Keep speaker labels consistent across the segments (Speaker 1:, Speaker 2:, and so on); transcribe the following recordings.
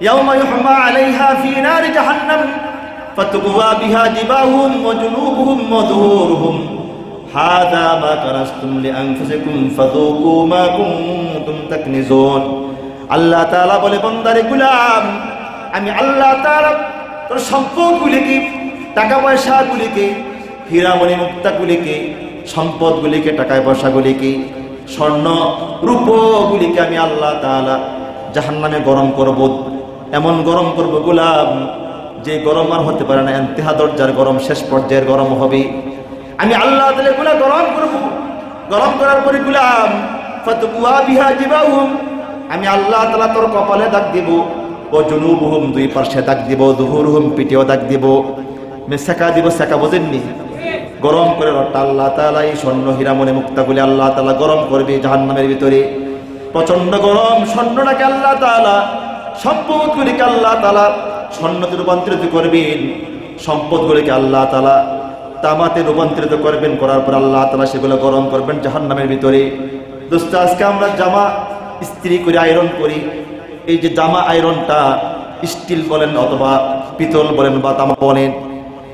Speaker 1: ইয়াউমা ইউহমা আলাইহা ফি নারি জাহান্নাম ফাতুকওয়া বিহা জিবাহুম ওয়া জুনুবুহুম ওয়া যুহুরুহুম হাযা মা কানাসতুম লিআনফুসিকুম ফাযুকু মা কুনতুম তাকনিজুন। আল্লাহ তাআলা বলে, বান্দারে গোলাম, আমি আল্লাহ তাআলা তোর সম্পদগুলিকে, টাকা পয়সাগুলিকে, হীরামণি মুক্তাগুলিকে, সম্পদগুলিকে, টাকা পয়সাগুলিকে, স্বর্ণ রূপগুলিকে আমি আল্লাহ তাআলা জাহান্নামে গরম করব। এমন গরম করব গোলাম, যে গরম আর হতে পারে না, ইন্তিহা দরজার গরম, শেষ পর্যায়ের গরম হবে। আমি আল্লাহ তাআলা গোলাম গরম করব। গরম করার পরে গোলাম ফাতুকওয়া বিহা জিবাহুম, আমি আল্লাহ তাআলা তোর কপালে দাগ দিব, ও জুনুবুহুম, দুই পাশে দাগ দিব, যুহুরুহুম, পিঠেও দাগ দিব, সেকা দিব। সেকা বোঝেননি? গরম করে আল্লাহ তাআলা এই স্বর্ণ হীরামণি মুক্তাগুলি আল্লাহ তাআলা গরম করবে জাহান্নামের ভিতরে। প্রচন্ড গরম স্বর্ণটাকে আল্লাহ তাআলা, সম্পদগুলিকে আল্লাহ তাআলা স্বর্ণতে রূপান্তরিত করবেন, সম্পদগুলিকে আল্লাহ তাআলা তামাতে রূপান্তরিত করবেন। করার পর আল্লাহ তাআলা সেগুলো গরম করবেন জাহান্নামের ভিতরে। দোস্ত, আজকে আমরা জামা ইস্ত্রি করে আয়রন করি। এই যে জামা আয়রনটা, স্টিল বলেন অথবা পিতল বলেন বা তামা বলেন,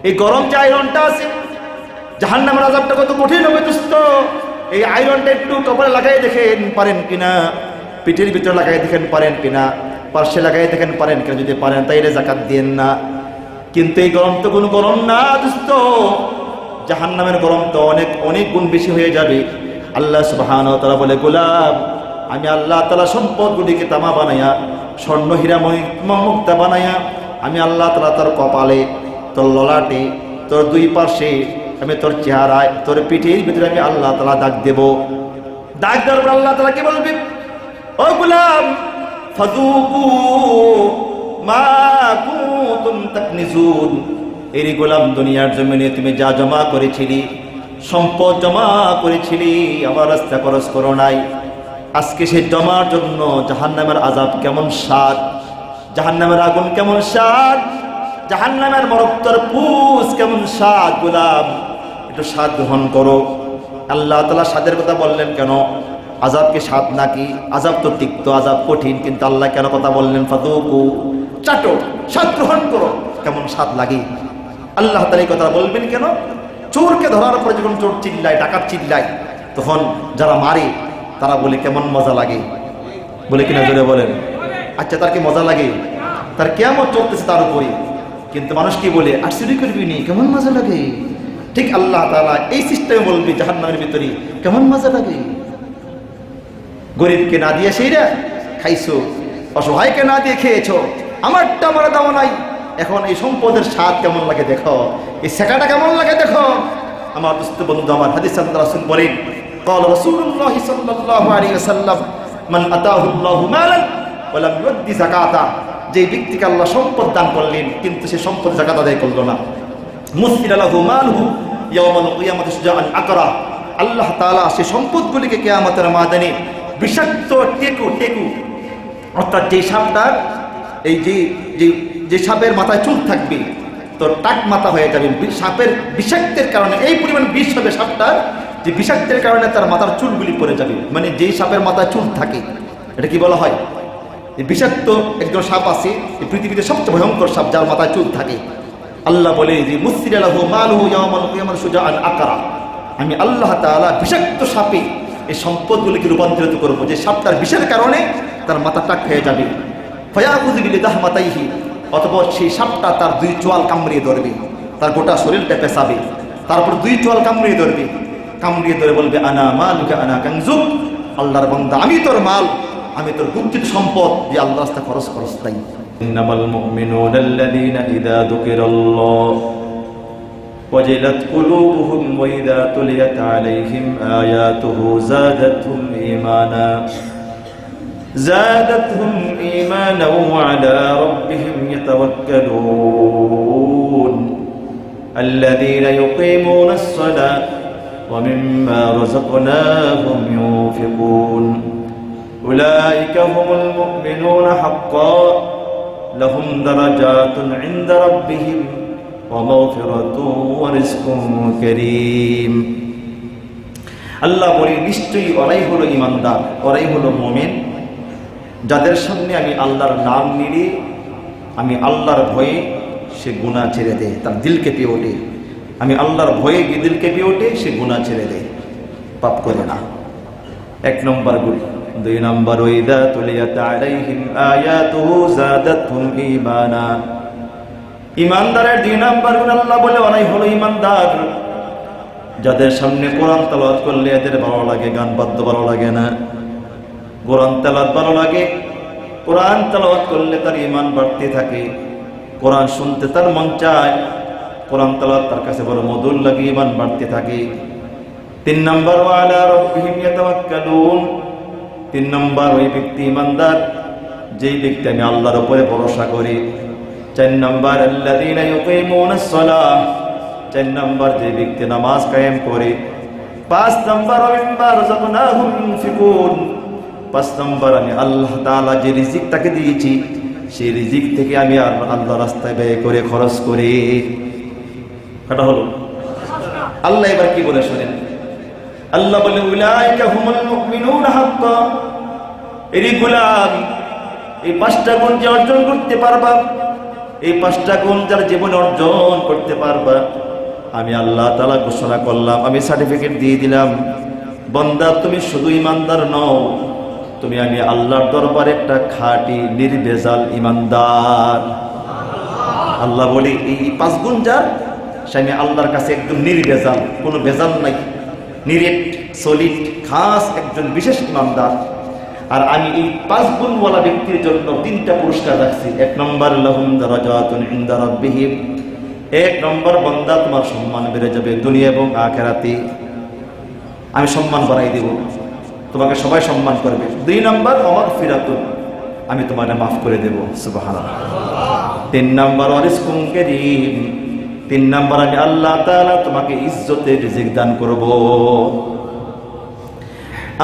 Speaker 1: এই গরম যে আয়রনটা আছে, জাহান্নামের আযাবটা কত কঠিন হবে দোস্ত। এই আয়রনটা একটু কপালে লাগাই দেখেন পারেন কিনা, পিঠের ভিতরে লাগাই দেখেন পারেন কিনা, পার্শ্বে লাগাই দেখেন পারেন কিনা। যদি পারেন তাইলে যাকাত দিয়েন না। কিন্তু এই গরম তো কোনো গরম না দোস্ত, জাহান্নামের গরম তো অনেক অনেক গুণ বেশি হয়ে যাবে। আল্লাহ সুবহানাহু ওয়া তাআলা বলে, গোলাম, আমি আল্লাহ তাআলা সম্পদগুলিকে তামা বানাইয়া, স্বর্ণ হীরামণি মুক্তা বানাইয়া, আমি আল্লাহ তাআলা তোর কপালে, তোর ললাটে, তোর দুই পাশে, আমি তোর চেহারায়, তোর পিঠের ভিতরে আমি আল্লাহ তাআলা দাগ দেব। দাগ দেওয়ার পর আল্লাহ তাআলা কি বলবেন? ও গোলাম, ফাযুকু মা কুনতুম তাকনিজুন। এই গোলাম, দুনিয়ার জমিনে তুমি যা জমা করেছিলি, সম্পদ জমা করেছিলি, আমার রাস্তা খরচ করো নাই, আজকে সেই জমার জন্য জাহান্নামের আযাব কেমন স্বাদ, জাহান্নামের আগুন কেমন স্বাদ, জাহান্নামের মরক্তর পুষ কেমন স্বাদ। গোলাম, একটু স্বাদ গ্রহণ করো। আল্লাহ তাআলা স্বাদের কথা বললেন কেন? আযাব কি স্বাদ নাকি? আযাব তো তিক্ত, আযাব কঠিন, কিন্তু আল্লাহ কেন কথা বললেন? ফাযুকু, চাটো, স্বাদ গ্রহণ করো, কেমন স্বাদ লাগে। আল্লাহ তাআলা এই কথা বলবেন কেন? চোরকে ধরার পরে যখন চোর চিল্লায়, ডাকাত চিল্লায়, তখন যারা মারে তারা বলে কেমন মজা লাগে, বলে কিনা জোরে বলেন? আচ্ছা, তার কি মজা লাগে? তার কিয়ামত চলতেছে তার উপরে, কিন্তু মানুষ কি বলে? আর চুরি করবি নি, কেমন মজা লাগে। ঠিক আল্লাহ তাআলা এই সিস্টেমে বলবি জাহান্নামের ভিতরে, কেমন মজা লাগে। গরিবকে না দিয়ে সেইরা খাইছো, অসহায়কে না দিয়ে খেয়েছো, আমারটা আমার দাম নাই। এখন এই সম্পদের স্বাদ কেমন লাগে দেখো, এই সেকাটা কেমন লাগে দেখো। আমার দোস্ত বন্ধু, আমার হাদিস রাসূল বলেন, قال رسول الله صلى الله عليه وسلم من اتاه الله مالا ولم يؤدي زكاته, যে ব্যক্তিকে আল্লাহ সম্পদ দান করলেন কিন্তু সে সম্পদ যাকাত আদায় করলো না, মুসিলা লাহু মালহু ইয়াওমাল কিয়ামাতি শুজাআন আকরা, আল্লাহ তাআলা সে সম্পদগুলিকে কিয়ামতের ময়দানে বিষাক্ত টেকু, অর্থাৎ যে সাপটার, এই যে সাপের মাথায় চুল থাকবে, তো টাক মাথা হয়ে যাবে। সাপের বিষাক্তের কারণে এই পরিমাণ বিষ হবে সাপটার, যে বিষাক্তের কারণে তার মাথার চুলগুলি পড়ে যাবে। মানে যেই সাপের মাথায় চুল থাকে, এটা কি বলা হয়? এই বিষাক্ত একজন সাপ আছে, এই পৃথিবীতে সবচেয়ে ভয়ঙ্কর সাপ, যার মাথায় চুল থাকে। আল্লাহ বলে যে মুসিলা লাহু মালহু ইয়াওমাল কিয়ামাতি শুজাআন আকরা, আমি আল্লাহ তাআলা বিষাক্ত সাপে এই সম্পদগুলিকে রূপান্তরিত করবো, যে সাপটার বিষের কারণে তার মাথা টাক হয়ে যাবে। ফায়াখুযু বিলিদাহমাতাইহি, অতঃপর সেই সাপটা তার দুই চোয়াল কামড়িয়ে ধরবে, তার গোটা শরীরটা পেঁচাবে, তারপর দুই চোয়াল কামড়িয়ে ধরবে, কামড়িয়ে ধরে বলবে, আনা মালুকা আনা কানজুক, আল্লাহর বান্দা, আমি তোর মাল, আমি তোর গুপ্ত সম্পদ, যে আল্লাহর রাস্তায় খরচ করস তাই। ইন্নামাল মুমিনুনা আল্লাযীনা ইযা যুকিরাল্লাহ ওয়াজিলাত কুলুবুহুম ওয়া ইযা তুলিয়াত আলাইহিম আয়াতুহু زادتهم إيمانا وعلى ربهم يتوكلون الذين يقيمون الصلاة ومما رزقناهم ينفقون أولئك هم المؤمنون حقا لهم درجات عند ربهم ومغفرة ورزق كريم। আল্লাহ বলে, নিশ্চয়ই ওরাই হলো ইমানদার, ওরাই হলো মুমিন, যাদের সামনে আমি আল্লাহর নাম নিলে আমি আল্লাহর ভয়ে সে গুনাহ ছেড়ে দেয়, তার দিল কেঁপে ওঠে। আমি আল্লাহর ভয়ে দিল কেঁপে ওঠে, সে গুনাহ ছেড়ে দেয়, পাপ করে না। 1 নম্বর গুণ। 2 নম্বর, ওয়াইদা তুলিয়াত আলাইহিম আয়াতুহু যাদাতহুম ঈমানা। ঈমানদারের 2 নম্বর গুণ আল্লাহ বলে ওরাই হলো ঈমানদার, যাদের সামনে কোরআন তেলাওয়াত করলে এদের ভালো লাগে, গান বাদ্য ভালো লাগে না। কোরআন তেলাওয়াত ভালো লাগে, কোরআন তেলাওয়াত করলে তার ঈমান বাড়তে থাকে, কোরআন শুনতে তার মন চায়, কোরআন তেলাওয়াত তার কাছে বড় মধুর লাগে, ঈমান বাড়তে থাকে। 3 নম্বর, ওয়া আলা রাব্বিহিম ইয়াতাওয়াক্কালুন। 3 নম্বর, ওই ব্যক্তি ঈমানদার যেই ব্যক্তি আমি আল্লাহর উপরে ভরসা করি। 4 নম্বর, আল্লাযীনা ইউকিমুনাস সালাহ। 4 নম্বর, যে ব্যক্তি নামাজ কায়েম করে। 5 নম্বর, মিম্মা রাযাকনাহুম ইউনফিকুন। 5 নম্বর, আমি আল্লাহ তাআলা যে রিজিক তাকে দিয়েছি সেই রিজিক থেকে আমি আল্লাহর রাস্তায় ব্যয় করে খরচ করি। এটা হলো আল্লাহ। এবার কি বলে শুনেন, আল্লাহ বলে উলাইকা হুমুল মুমিনুনা হাক্কা। এই গোলাম, এই 5টা গুণ যে অর্জন করতে পারবা, এই 5টা গুণ যার জীবনে অর্জন করতে পারবা, আমি আল্লাহ তাআলা ঘোষণা করলাম, আমি সার্টিফিকেট দিয়ে দিলাম, বান্দা তুমি শুধু ঈমানদার নও, তুমি আমি আল্লাহর দরবারে একটা খাঁটি নির্ভেজাল ঈমানদার। আল্লাহ বলি এই 5 গুণ যার, সে আমি আল্লাহর কাছে একদম নির্ভেজাল, কোনো ভেজাল নাই, নিরেট সলিড খাস একজন বিশেষ ঈমানদার। আর আমি এই 5 গুণওয়ালা ব্যক্তির জন্য 3টা পুরস্কার রাখছি। 1 নম্বর, লাহুম দারাজাতুন ইনদা রাব্বিহিম। 1 নম্বর, বান্দা তোমার সম্মান বেড়ে যাবে দুনিয়া এবং আখিরাতে, আমি সম্মান বাড়াই দেব, তোমাকে সবাই সম্মান করবে। 2 নম্বর, মাগফিরাতুন, আমি তোমাকে মাফ করে দেব, সুবহানাল্লাহ। 3 নম্বর, রিজকুন কারীম। 3 নম্বর, আমি আল্লাহ তাআলা তোমাকে ইজ্জতের রিজিক দান করব।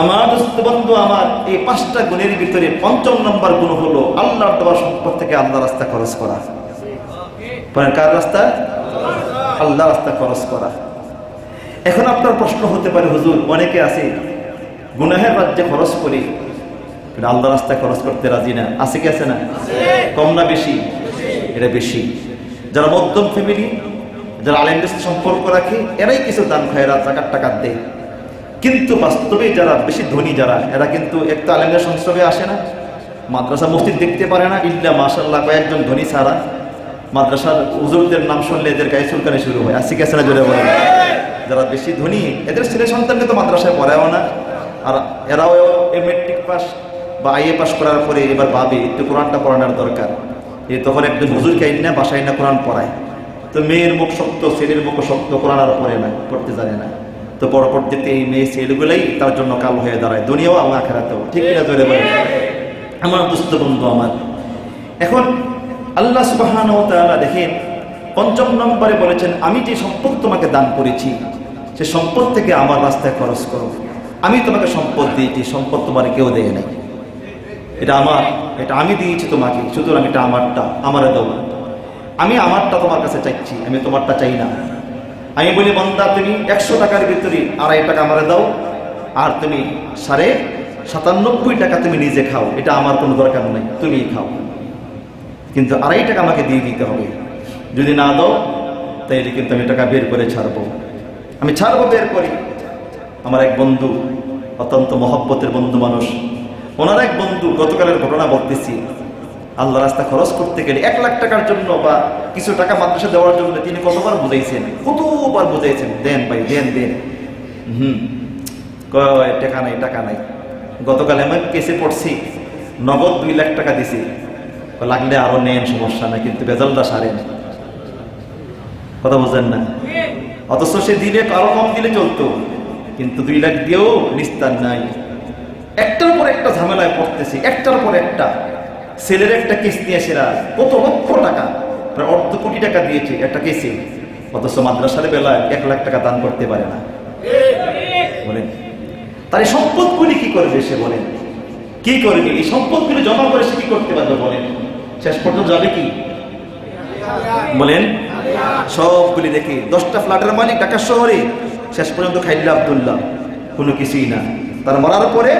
Speaker 1: আমার দোস্ত বন্ধু আমার, এই 5টা গুণের ভিতরে 5ম নম্বর গুণ হলো আল্লাহর দেওয়া সম্পদ থেকে আল্লাহর রাস্তায় খরচ করা। কার রাস্তা? আল্লাহর রাস্তায় খরচ করা। এখন আপনার প্রশ্ন হতে পারে, হুজুর অনেকে আছে গুনাহের রাজ্যে খরচ করি, কিন্তু আল্লাহর রাস্তায় খরচ করতে রাজি না। আছে কি আছে না? কম না বেশি? এটা বেশি। যারা মধ্যম ফ্যামিলি, যারা আলেমদের সাথে সম্পর্ক রাখে, এরাই কিছু দান খয়রাত জাকাত টাকাত দেয়। কিন্তু বাস্তবে যারা বেশি ধনী, যারা এরা কিন্তু একটা আলেমদের সংসর্গে আসে না, মাদ্রাসা মসজিদ দেখতে পারে না, ইল্লা মাশাআল্লাহ কয়েকজন ধনী ছাড়া। মাদ্রাসার হুজুরদের নাম শুনলে এদের গায়ে চুলকানি শুরু হয়। আসি গেছে না? জোরে বলেন। যারা বেশি ধনী, এদের ছেলে সন্তানকে তো মাদ্রাসায় পড়ায়ও না, আর এরাও মেট্রিক পাস বা আইএ পাস করার পরে এবার ভাবে একটু কোরআনটা পড়ানোর দরকার। তখন একজন হুজুরকে আইন না, বাসায় না কোরআন পড়ায়। তো মেয়ের মুখ শক্ত, ছেলের মুখ শক্ত, কোরআন আর পড়ে না, পড়তে জানে না। তো পরবর্তীতে এই মেয়ে ছেলেগুলাই তার জন্য কাল হয়ে দাঁড়ায়, দুনিয়াও এবং আখিরাতেও। ঠিক কিনা? জোরে বলেন। আমার দুস্থ বন্ধু আমার, এখন আল্লাহ সুবহানাহু ওয়া তাআলা দেখেন 5ম নম্বরে বলেছেন, আমি যে সম্পদ তোমাকে দান করেছি সে সম্পদ থেকে আমার রাস্তায় খরচ করো। আমি তোমাকে সম্পদ দিয়েছি, সম্পদ তোমার কেউ দেয় নাই, এটা আমার, এটা আমি দিয়েছি তোমাকে, সুতরাং এটা আমারটা, আমারে দাও। আমি আমারটা তোমার কাছে চাইছি, আমি তোমারটা চাই না। আমি বলি, বান্দা তুমি 100 টাকার ভিতরে 2.5 টাকা আমারে দাও, আর তুমি 97.5 টাকা তুমি নিজে খাও, এটা আমার কোনো দরকার নেই, তুমি খাও, কিন্তু 2.5 টাকা আমাকে দিয়ে দিতে হবে। যদি না দাও তাইলে কিন্তু আমি টাকা বের করে ছাড়বো, আমি ছাড়বো, বের করি। আমার এক বন্ধু, অত্যন্ত মহব্বতের বন্ধু মানুষ, ওনার এক বন্ধু, গতকালের ঘটনা বলতেছি, আল্লাহ রাস্তা খরচ করতে গেলে 1 লাখ টাকার জন্য বা কিছু টাকা মাদ্রাসা দেওয়ার জন্য তিনি কতবার বুঝাইছেন, কতবার বুঝাইছেন, দেন ভাই দেন দেন, টাকা নাই টাকা নাই। গতকাল এমন কেসে পড়ছি, নগদ 2 লাখ টাকা দিছি, লাগলে আরো নেন, সমস্যা নাই, কিন্তু বেজালটা সারেন। কথা বুঝেন না? অথচ সে দিলে আরো কম দিলে চলতো, কিন্তু 2 লাখ দিয়েও নিস্তার নাই। একটার পর একটা ঝামেলায় পড়তেছি, একটার পর একটা। ছেলের একটা কেস নিয়ে সেরা কত লক্ষ টাকা, প্রায় 1.5 কোটি টাকা দিয়েছে একটা কেসে, অথচ মাদ্রাসার বেলায় 1 লাখ টাকা দান করতে পারে না। বলেন, তার এই সম্পদগুলি কি করবে সে? বলেন, কি করবে? এই সম্পদগুলি জমা করে সে কি করতে পারবে? বলেন, শেষ পর্যন্ত যাবে কি? বলেন, সবগুলি দেখি 10টা ফ্ল্যাটের মালিক ঢাকা শহরে, শেষ পর্যন্ত খাইল্লা আব্দুল্লাহ, কোনো কিছুই না। তার মরার পরে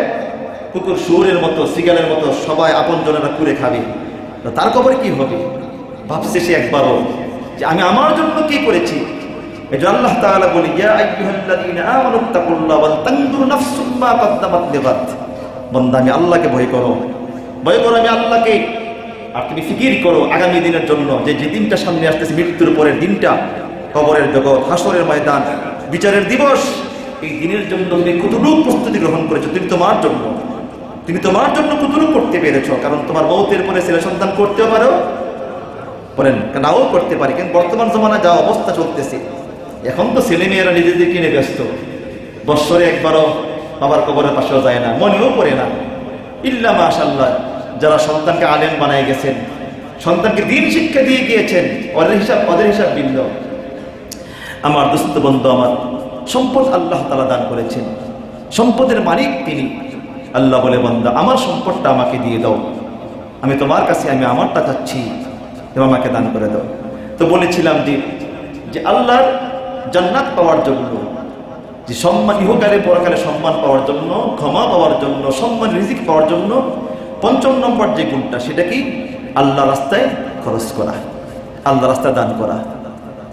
Speaker 1: কুকুর শুয়োরের মতো, সিগালের মতো সবাই আপন জনেরা কুড়ে খাবে, তার কবরে কি হবে? ভাবছে সে একবারও যে আমি আমার জন্য কি করেছি। এই জন্য আল্লাহ তাআলা বলি, ইয়া আইয়ুহাল্লাযীনা আমানুত্তাকুল্লাহ ওয়াল তানজুর নাফসুম মা কদ্দামাত লিগাদ। বান্দা, আমি আল্লাহকে ভয় করো, ভয় করো আমি আল্লাহকে। আর তুমি ফিকির করো আগামী দিনের জন্য, যে যে দিনটা সামনে আসতেছে, মৃত্যুর পরের দিনটা, কবরের জগৎ, হাসরের ময়দান, বিচারের দিবস। এই দিনের জন্য তুমি কতটুকু প্রস্তুতি গ্রহণ করেছো? তুমি তোমার জন্য কতটুকু করতে পেরেছো? কারণ তোমার মৌতের পরে ছেলে সন্তান করতেও পারো, বলেন নাও করতে পারি। কিন্তু বর্তমান জমানায় যা অবস্থা চলতেছে, এখন তো ছেলে মেয়েরা নিজেদের কিনে ব্যস্ত, বৎসরে একবারও বাবার কবরের পাশেও যায় না, মনেও পড়ে না। ইল্লা মাশাআল্লাহ, যারা সন্তানকে আলেম বানায় গেছেন, সন্তানকে দিন শিক্ষা দিয়ে গিয়েছেন, ওদের হিসাব ভিন্ন। আমার দোস্ত বন্ধু, আমার সম্পদ আল্লাহ তাআলা দান করেছেন, সম্পদের মালিক তিনি। আল্লাহ বলে, বান্দা আমার সম্পদটা আমাকে দিয়ে দাও, আমি তোমার কাছে আমি আমারটা চাচ্ছি, তুমি আমাকে দান করে দাও। তো বলেছিলাম যে আল্লাহর জান্নাত পাওয়ার জন্য, যে সম্মান ইহকালে পরকালে সম্মান পাওয়ার জন্য, ক্ষমা পাওয়ার জন্য, সম্মান রিজিক পাওয়ার জন্য ৫ম নম্বর যে গুণটা, সেটা কি? আল্লাহ রাস্তায় খরচ করা, আল্লাহ রাস্তায় দান করা।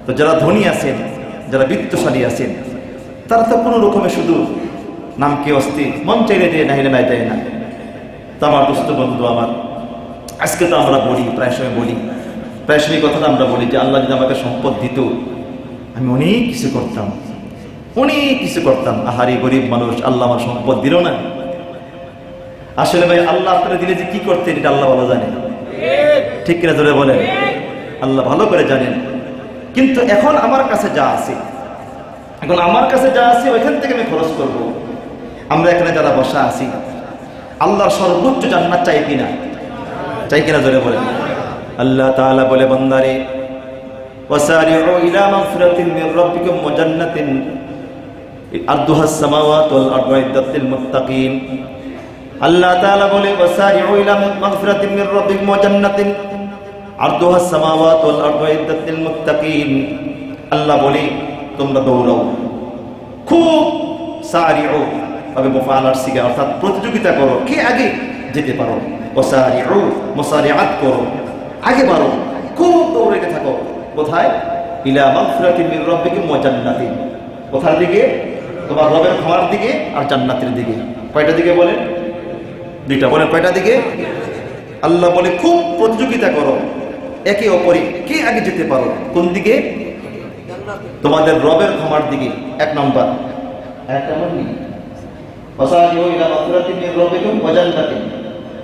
Speaker 1: তো যারা ধনী আছেন, যারা বিত্তশালী আছেন, তারা তো কোনো রকমে শুধু নামকে অস্থির, মন চাইলে দিয়ে নাহিলে নাই দেয় না। তো আমার দোস্ত বন্ধু আমার, আজকে তো আমরা বলি, প্রায় সময় কথাটা আমরা বলি যে আল্লাহ যদি আমাকে সম্পদ দিত, আমি অনেক কিছু করতাম। আহারি গরিব মানুষ, আল্লাহ আমার সম্পদ দিল না। আসলে ভাই, আল্লাহ আপনারা দিলে যে কি করতেন, এটা আল্লাহ ভালো জানেন, ঠিক কিনা জোরে বলেন? আল্লাহ ভালো করে জানেন। কিন্তু এখন আমার কাছে যা আছে, ওইখান থেকে আমি খরচ করব। আমরা এখানে যারা বসা আছি, আল্লাহর সর্বোচ্চ জান্নাত চাই কিনা জোরে বলেন? আল্লাহ তাআলা বলে, বান্দারে ওয়াসারিউ ইলা মাগফিরাতিন মির রাব্বিকুম ওয়া জান্নাতিন আরদুহাস সামাওয়াতু ওয়াল আরদু উইদ্দাত লিল মুত্তাকিন। আল্লাহ তাআলা বলে, ওয়াসারিউ ইলা মাগফিরাতিন মির রাব্বিকুম ওয়া জান্নাতিন আরদুহাস সামাওয়াতু ওয়াল আরদু উইদ্দাত লিল মুত্তাকিন। আল্লাহ বলে, তোমরা দৌড়াও, খুব সারিউ ভাবে মুফাআলার সিগা, অর্থাৎ প্রতিযোগিতা করো, কে আগে যেতে পারো। ওয়াসারিউ, মুসারিআত করো, আগে বাড়ো, খুব দৌড়াইতে থাকো। কোথায়? ইলা মাগফিরাতিন মির রাব্বিকুম ওয়া জান্নাতিন। কোথার দিকে? তোমার রবের ক্ষমার দিকে আর জান্নাতের দিকে। কয়টা দিকে বলেন? দুইটা। বলেন কয়টা দিকে? আল্লাহ বলে, খুব প্রতিযোগিতা করো একে অপরে, কে আগে যেতে পারো। কোন দিকে? তোমাদের রবের ক্ষমার দিকে। ১ নম্বর।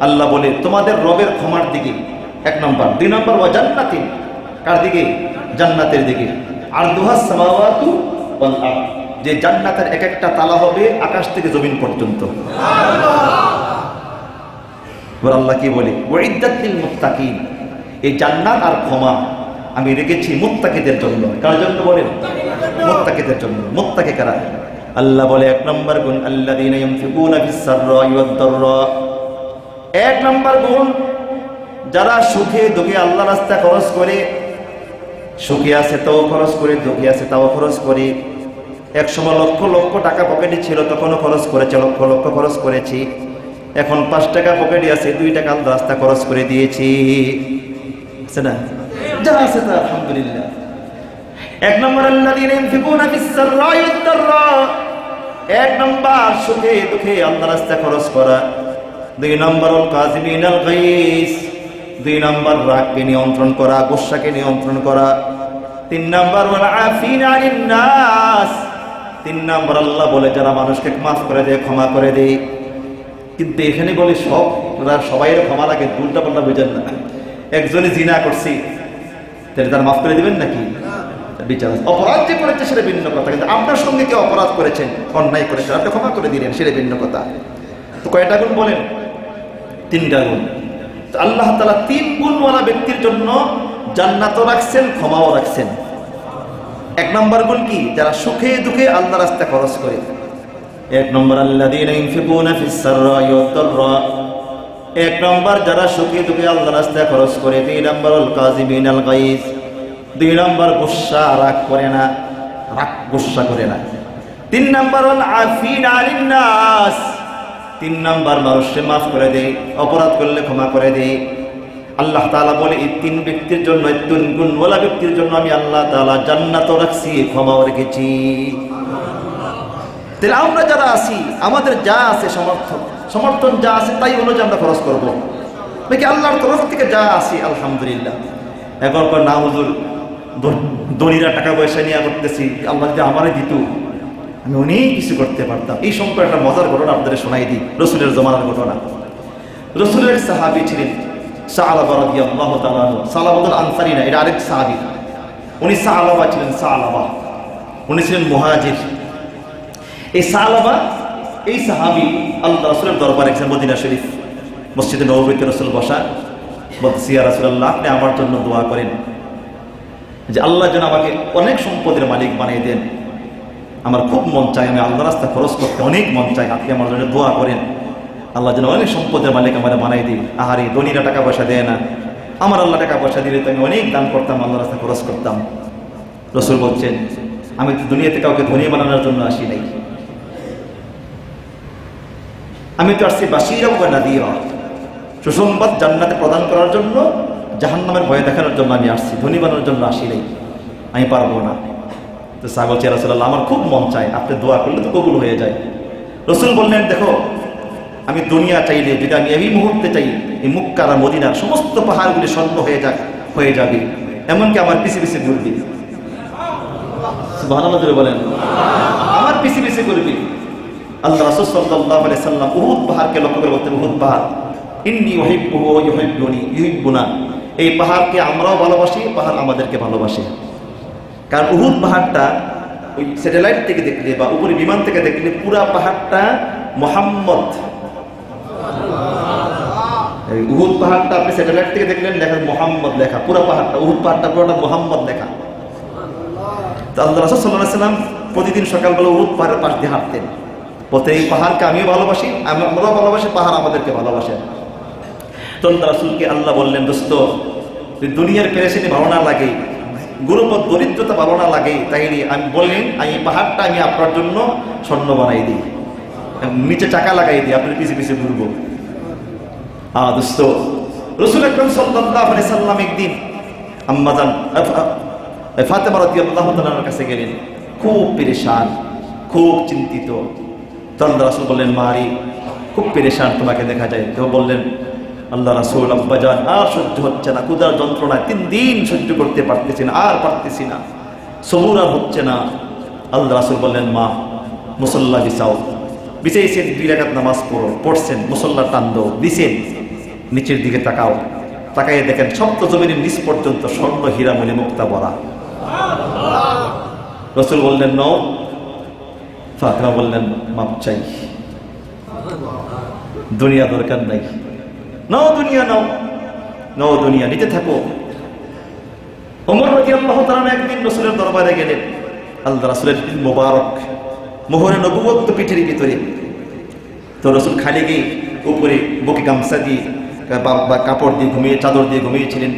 Speaker 1: আল্লাহ বলে, তোমাদের রবের ক্ষমার দিকে ১ নম্বর। ২ নম্বর, ওয়া জান্নাতিন, কার দিকে? জান্নাতের দিকে। আরদুহাস সামাওয়াতু ওয়াল আরদ, যে জান্নাতের এক একটা তালা হবে আকাশ থেকে জমিন পর্যন্ত। সুবহানাল্লাহ। আল্লাহ কি বলে? উইদ্দাত লিল মুত্তাকিন, এই জান্নাত আর ক্ষমা আমি রেখেছি মুত্তাকিদের জন্য। কার জন্য বলেন? মুত্তাকিদের জন্য। মুত্তাকি কারা? আল্লাহ বলে ১ নম্বর গুণ, আল্লাযীনা ইউনফিকুনা ফিস সাররাই ওয়াদ দাররা। ১ নম্বর গুণ, যারা সুখে দুঃখে আল্লাহ রাস্তায় খরচ করে। সুখে আছে তাও খরচ করে, দুঃখে আছে তাও খরচ করে। এক সময় লক্ষ লক্ষ টাকা পকেটে ছিল, তখনও খরচ করেছে, লক্ষ লক্ষ খরচ করেছি। এখন ৫ টাকা পকেটে আছে, ২ টাকা আল্লাহ রাস্তা খরচ করে দিয়েছি। আছে না? যা আছে তা আলহামদুলিল্লাহ। ১ নম্বর, আল্লাযীনা ইউনফিকুনা ফিস সাররাই ওয়াদ দাররা। ১ নম্বর, সুখে দুঃখে আল্লাহ রাস্তায় খরচ করা। ২ নম্বর, আল কাযিমিনাল গায়স, ২ নম্বর, রাগকে নিয়ন্ত্রণ করা, গুসাকে নিয়ন্ত্রণ করা। ৩ নম্বর, ওয়াল আফিনা আনিন নাস। ৩ নম্বর, আল্লাহ বলে যারা মানুষকে মাফ করে দেয়, ক্ষমা করে দেয়। কিন্তু এখানে বলে সবাই ক্ষমা লাগে, দুলটা পাল্টা বুঝেন না। একজনে জিনা করছি, তাহলে তার মাফ করে দিবেন নাকি? বিচার অপরাধ যে করেছে সেটা ভিন্ন কথা, কিন্তু আপনার সঙ্গে কেউ অপরাধ করেছেন, অন্যায় করেছেন, আপনি ক্ষমা করে দিলেন, সেটা ভিন্ন কথা। তো কয়টা গুণ বলেন? 3টা গুণ। তো আল্লাহ তাআলা 3 গুণওয়ালা ব্যক্তির জন্য জান্নাতও রাখছেন, ক্ষমাও রাখছেন। ১ নম্বর গুণ কি? যারা সুখে দুঃখে আল্লাহ রাস্তায় খরচ করে। ১ নম্বর, আল্লাযীনা ইউনফিকুনা ফিস সাররাই ওয়াদ দাররা। ১ নম্বর, যারা সুখে দুঃখে আল্লাহ রাস্তায় খরচ করে। ২ নম্বর, আল কাযিমিনাল গায়স। ২ নম্বর, গুসা, রাগ করে না, গুসা করে না। ৩ নম্বর, আল আফিনা আনিন নাস। ৩ নম্বর, মানুষকে মাফ করে দেয়, অপরাধ করলে ক্ষমা করে দেয়। আল্লাহ তাআলা বলে এই তিন ব্যক্তির জন্য, এই তিন গুণওয়ালা ব্যক্তির জন্য আমি আল্লাহ তাআলা জান্নাতও রাখছি, ক্ষমাও রেখেছি। তাহলে আমরা যারা আছি, আমাদের যা আছে সমর্থন যা আছে তাই অনুযায়ী আমরা খরচ করবো নাকি আল্লাহর তরফ থেকে যা আছে আলহামদুলিল্লাহ। এখন না হুজুর ধনীরা টাকা পয়সা নিয়ে করতেছি, আল্লাহ যদি আমারে দিত আমি অনেক কিছু করতে পারতাম। এই সম্পর্কে একটা মজার ঘটনা আপনাদের শোনাই দিই, রসুলের জমানার ঘটনা। রসুলের সাহাবী ছিলেন সাআলাবা রাদিয়াল্লাহু তাআলা আনহু। সালাবাতুল আনসারী না, এটা আরেক সাহাবী। উনি সাআলাবা ছিলেন, সাআলাবা উনি ছিলেন মুহাজির। এই সাআলাবা এই সাহাবী আল্লাহ রাসূলের দরবারে গেছেন মদিনা শরীফ, মসজিদে নববীতে রসুল বসা, বলতেছি ইয়া রাসূলুল্লাহ আপনি আমার জন্য দোয়া করেন যে আল্লাহ যেন আমাকে অনেক সম্পদের মালিক বানিয়ে দেন। আমার খুব মন চায়, আমি আল্লাহর রাস্তায় খরচ করতে অনেক মন চাই, আপনি আমার জন্য দোয়া করেন আল্লাহ যেন অনেক সম্পদের মালিক আমার বানাই দিই। আহারে ধনীরা টাকা পয়সা দেয় না, আমার আল্লাহ টাকা পয়সা দিলে তো আমি অনেক দান করতাম, আল্লাহর রাস্তায় খরচ করতাম। রসুল বলছেন আমি তো দুনিয়াতে কাউকে ধনী বানানোর জন্য আসি নাই, আমি তো আসছি বাশীরা ওয়া নাযীরা, সুসংবাদ জান্নাতে প্রদান করার জন্য, জাহান্নামের ভয় দেখানোর জন্য আমি আসছি, ধনী বানানোর জন্য আসি নাই, আমি পারবো না। তো সাহাবা বলছে ইয়া রাসূলুল্লাহ আমার খুব মন চায়, আপনি দোয়া করলে তো কবুল হয়ে যায়। রসুল বললেন দেখো আমি দুনিয়া চাইলে যদি আমি এই মুহূর্তে চাই, এই মক্কার আর মদিনার সমস্ত পাহাড়গুলি স্বর্ণ হয়ে যাবে, এমনকি আমার পিছে পিছে ঘুরবে। সুবহানাল্লাহ বলেন, আমার পিছে পিছে ঘুরবে। আল্লাহ রাসূল সাল্লাল্লাহু আলাইহি সাল্লাম উহুদ পাহাড়কে লক্ষ্য করে বলতেন, উহুদ পাহাড় ইন্নী উহিব্বুহু ওয়া ইউহিব্বুনা, এই পাহাড়কে আমরাও ভালোবাসি, পাহাড় আমাদেরকে ভালোবাসে। কারণ উহুদ পাহাড়টা ওই স্যাটেলাইট থেকে দেখলে বা উপরে বিমান থেকে দেখলে পুরা পাহাড়টা মুহাম্মদ, উহুদ পাহাড়টা আপনি স্যাটেলাইট থেকে দেখলেন লেখা মুহাম্মদ লেখা, পুরা পাহাড়টা উহুদ পাহাড়টা পুরোটা মুহাম্মদ লেখা। তো আল্লাহ রাসূল সাল্লাল্লাহু আলাইহি সাল্লাম প্রতিদিন সকালবেলা উহুদ পাহাড়ের পাশ দিয়ে হাঁটতেন, বলতে এই পাহাড়কে আমিও ভালোবাসি, আমরাও ভালোবাসি, পাহাড় আমাদেরকে ভালোবাসে। তো আল্লাহ রাসূলকে আল্লাহ বললেন দোস্ত দুনিয়ার পেরেশানি ভালো না লাগে, গুরুপদ দরিদ্রতা ভালো না লাগে, তাইলে আমি বললেন এই পাহাড়টা আমি আপনার জন্য স্বর্ণ বানাই দিই, নিচে চাকা লাগাই দিই, আপনার পিছে পিছে ঘুরবো। দোস্ত রাসূল আকরাম সাল্লাল্লাহু আলাইহি সাল্লাম একদিন আম্মাজান ফাতেমা রাদিয়াল্লাহু তাআলার কাছে গেলেন, খুব পেরেশান, খুব চিন্তিত। তো আল্লাহ রাসূল বললেন মারি খুব পেরেশান তোমাকে দেখা যায়। তো বললেন আল্লাহ রাসূল আব্বাজান আর সহ্য হচ্ছে না, ক্ষুধার যন্ত্রণা 3 দিন সহ্য করতে পারতেছি না, আর পারতেছি না, সবুর আর হচ্ছে না। আল্লাহ রাসূল বললেন মা মুসল্লা বিছাও, বিছাইছেন 2 রাকাত নামাজ পড়ছেন, মুসল্লা টান দাও, দিছেন, নিচের দিকে তাকাও, তাকাইয়ে দেখেন সপ্ত জমিনের নিচ পর্যন্ত স্বর্ণ হীরা মণি মুক্তা ভরা। রাসূল বললেন নাও, ফাতেমা বললেন মাপ চাই, দুনিয়া দরকার নাই, নাও দুনিয়া, নাও দুনিয়া, নিতে থাকো। ওমর রাদিয়াল্লাহু তাআলা একদিন রাসূলের দরবারে গেলেন, আল্লাহ রাসূলের মোবারক মোহরে নবুয়ত পিঠের ভিতরে। তো রাসূল খালি গিয়ে উপরে বুকে গামছা দিয়ে বা কাপড় দিয়ে ঘুমিয়ে, চাদর দিয়ে ঘুমিয়েছিলেন।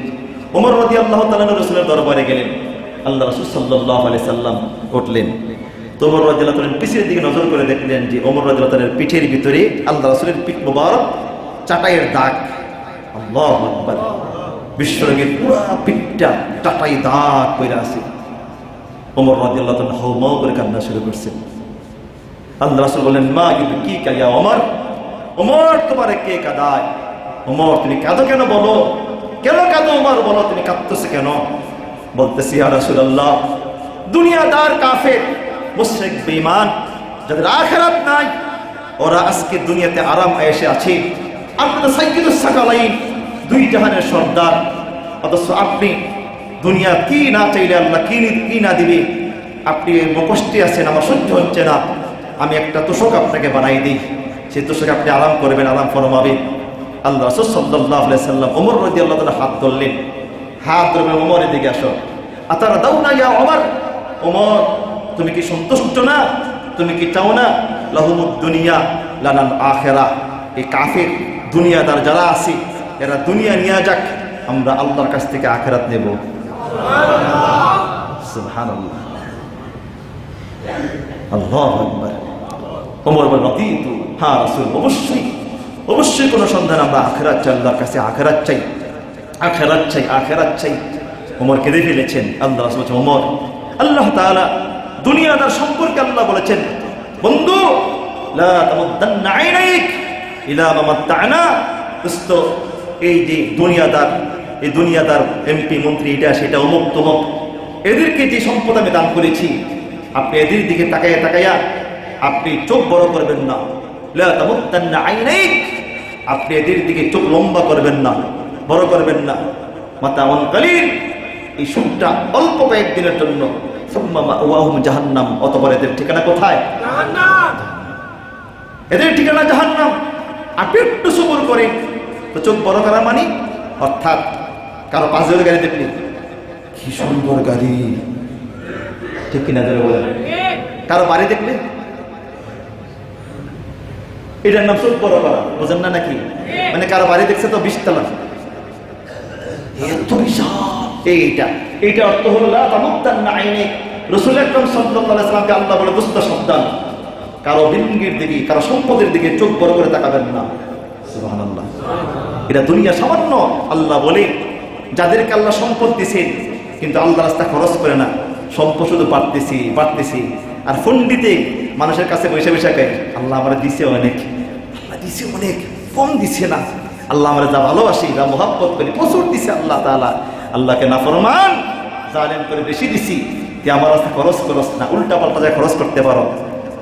Speaker 1: ওমর রাদিয়াল্লাহু তাআলা রাসূলের দরবারে গেলেন, আল্লাহ রাসূল সাল্লাল্লাহু আলাইহি সাল্লাম উঠলেন। তো ওমর রাদিয়াল্লাহু তাআলা পিছের দিকে নজর করে দেখলেন যে ওমর রাদিয়াল্লাহু তাআলার পিঠের ভিতরে আল্লাহ রাসূলের পিঠ মোবারক চাটাইয়ের দাগ। আল্লাহু আকবার, বিশ্বরঙের পুরো পিঠটা চাটাই দাগ পড়ে আছে। ওমর রাদিয়াল্লাহু তাআলা হাউমাউ করে কান্না শুরু করছেন। আল্লাহ রাসূল বললেন মা কি কায়া ওমর, ওমর তোমারে কে কাঁদায়? ওমর তুমি কাঁদো কেন বলো, কেন কাঁদো ওমর বলো, তুমি কাঁদতেছো কেন? বলতেছি ইয়া রাসূলুল্লাহ দুনিয়াদার কাফের মুশরিক বেঈমান যাদের আখিরাত নাই, ওরা আজকে দুনিয়াতে আরাম এসে আছে। আপনি সাইয়্যিদুস সাকালাইন, 2 জাহানের সর্দার, অথচ আপনি দুনিয়া কি না চাইলে আল্লাহ কি না দিবে, আপনি কষ্টে আছেন, আমার সহ্য হচ্ছে না, আমি একটা তোষক আপনাকে বানাই দিই, সেই তোষকে আপনি আরাম করবেন, আরাম ফরমাবে। আল্লাহ রাসূল সাল্লাল্লাহু আলাইহি সাল্লাম ওমর রাদিয়াল্লাহু তাআলা হাত ধরলেন, হাত ধরে ওমরের দিকে আসো, আতারা দাউনা ইয়া ওমর, ওমর তুমি কি সন্তুষ্ট না, তুমি কি চাও না লাহুমুদ দুনিয়া লানাল আখিরাহ, এই কাফের দুনিয়াদার যারা আছে এরা দুনিয়া নিয়ে যাক, আমরা আল্লাহর কাছ থেকে আখিরাত নেব। সুবহানাল্লাহ, আল্লাহু আকবার। ওমর বলেন রাদিতু, হ্যাঁ রাসূল অবশ্যই অবশ্যই কোনো সন্ধান আমরা আখিরাত চাই, আল্লাহর কাছে আখিরাত চাই। আখেরাত চাই, আখেরাত চাই। ওমর কেঁদে ফেলেছেন। আল্লাহ রাসূল বলেছেন, ওমর, আল্লাহ তাআলা দুনিয়াদার সম্পর্কে আল্লাহ বলেছেন, বন্ধু লা তামুদ্দান্না আইনাইক ইলা মা মাত্তা'না, দোস্ত এই যে দুনিয়াদার এমপি মন্ত্রী এটা সেটা অমুক তমুক, এদেরকে যে সম্পদ আমি দান করেছি, আপনি এদের দিকে তাকাইয়া আপনি চোখ বড় করবেন না। লা তামুদ্দান্না আইনাইক, আপনি এদের দিকে চোখ লম্বা করবেন না, বড় করবেন না। মাতাউন কালিল, এই সুখটা অল্প কয়েকদিনের জন্য। সুম্মা মাওয়াহুম জাহান্নাম, অতঃপর এদের ঠিকানা কোথায়? জাহান্নাম। এদের ঠিকানা জাহান্নাম। আপনি একটু সবর করেন তো চোখ বড় করা মানে, অর্থাৎ কারো পাঁচজনের গাড়ি দেখলি কি সুন্দর গাড়ি, ঠিক কিনা ধরে বলেন, কারো বাড়ি দেখলে এটার নাম চোখ বড় করা, বোঝেন না নাকি? মানে কারো বাড়ি দেখছে তো 20 তলা, এত বিশাল, এইটা অর্থ হলো লা তামুদ্দান্না আইনাইক। রাসূল আকরাম সাল্লাল্লাহু আলাইহি ওয়াসাল্লামকে আল্লাহ বলে, দোস্ত সাবধান, কারো বিঙ্গির দিকে, কারো সম্পদের দিকে চোখ বড় করে তাকাবেন না। সুবহানাল্লাহ। এটা দুনিয়া সামান্য। আল্লাহ বলে, যাদেরকে আল্লাহ সম্পদ দিয়েছেন কিন্তু আল্লাহ রাস্তা খরচ করে না, সম্পদ শুধু বাড়তেছি। আর ফন্ডিতে মানুষের কাছে বসে কে আল্লাহ আমার দিছে অনেক, আল্লাহ দিছে অনেক, কম দিছে না। আল্লাহ আমরা যা ভালোবাসি, যা মোহাব্বত করি, প্রচুর দিছে আল্লাহ তাআলা। আল্লাহকে নাফরমান জালেম করে বেশি দিছি, তুই আমার রাস্তা খরচ না, উল্টা পাল্টা যা খরচ করতে পারো।